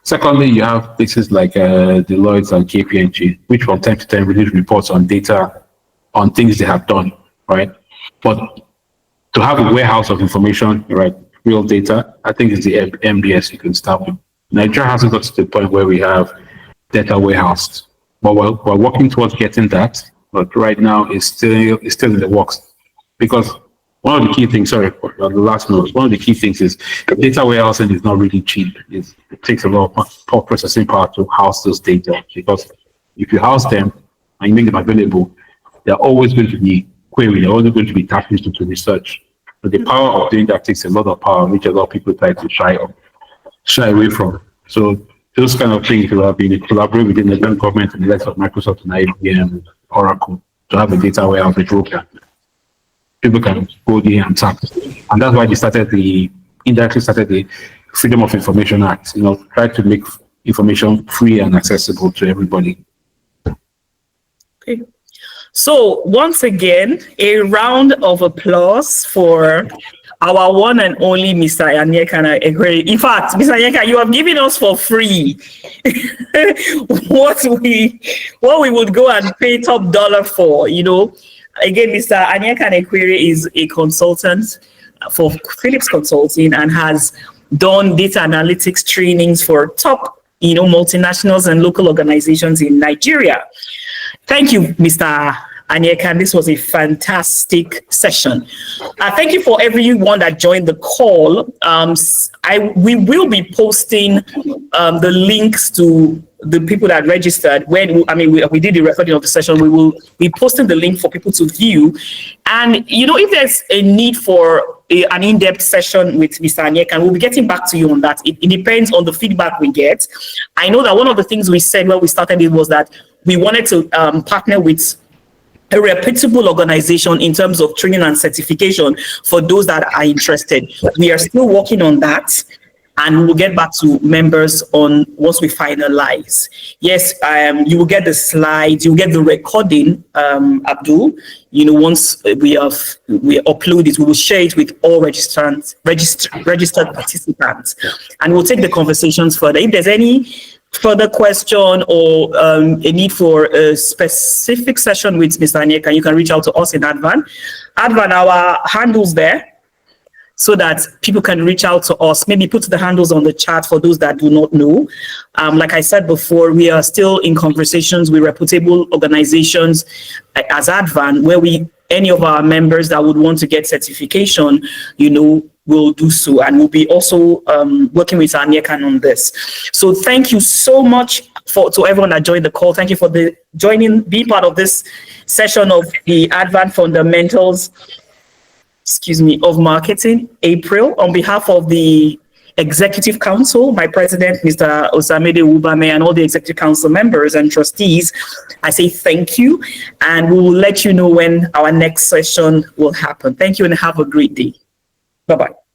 B: Secondly, you have places like Deloitte and KPMG, which from time to time release reports on data, on things they have done, right? But to have a warehouse of information, right, real data, I think it's the MBS you can start with. Nigeria hasn't got to the point where we have data warehoused, but we're working towards getting that. But right now, it's still in the works, because one of the key things. Sorry, the last note. One of the key things is data warehousing is not really cheap. It takes a lot of processing power to house those data, because if you house them and you make them available, they're always going to be queried. They're always going to be tapped into to research. But the power of doing that takes a lot of power, which a lot of people try to shy away from. So those kind of things will have been collaborate within the government and the likes of Microsoft and IBM and Oracle to have a data warehouse which people can go in and tap. And that's why they indirectly started the Freedom of Information Act, try to make information free and accessible to everybody.
A: Okay. So once again, a round of applause for our one and only Mr. Anyeka. In fact, Mr. Anyeka, you have given us for free what we would go and pay top dollar for. Again, Mr. Anyeka is a consultant for Philips Consulting and has done data analytics trainings for top, multinationals and local organizations in Nigeria. Thank you, Mr. Anyekan. This was a fantastic session. Thank you for everyone that joined the call. We will be posting the links to the people that registered. We did the recording of the session. We will be posting the link for people to view. And if there's a need for an in-depth session with Mr. Anyekan, we'll be getting back to you on that. It depends on the feedback we get. I know that one of the things we said when we started it was that we wanted to partner with a reputable organization in terms of training and certification for those that are interested. We are still working on that, and we'll get back to members once we finalize. Yes, you will get the slides, you will get the recording, Abdul. Once we upload it, we will share it with all registered participants, and we'll take the conversations further. If there's any further question or a need for a specific session with Mr. Anyekan, you can reach out to us in ADVAN. ADVAN, our handles there, so that people can reach out to us. Maybe put the handles on the chat for those that do not know. Like I said before, we are still in conversations with reputable organizations as ADVAN, where any of our members that would want to get certification, will do so, and we'll be also working with Anyekan on this. So thank you so much to everyone that joined the call. Thank you for being part of this session of the ADVAN Fundamentals, of Marketing, April. On behalf of the Executive Council, my president, Mr. Osamide Ubame, and all the Executive Council members and trustees, I say thank you, and we will let you know when our next session will happen. Thank you and have a great day. Bye-bye.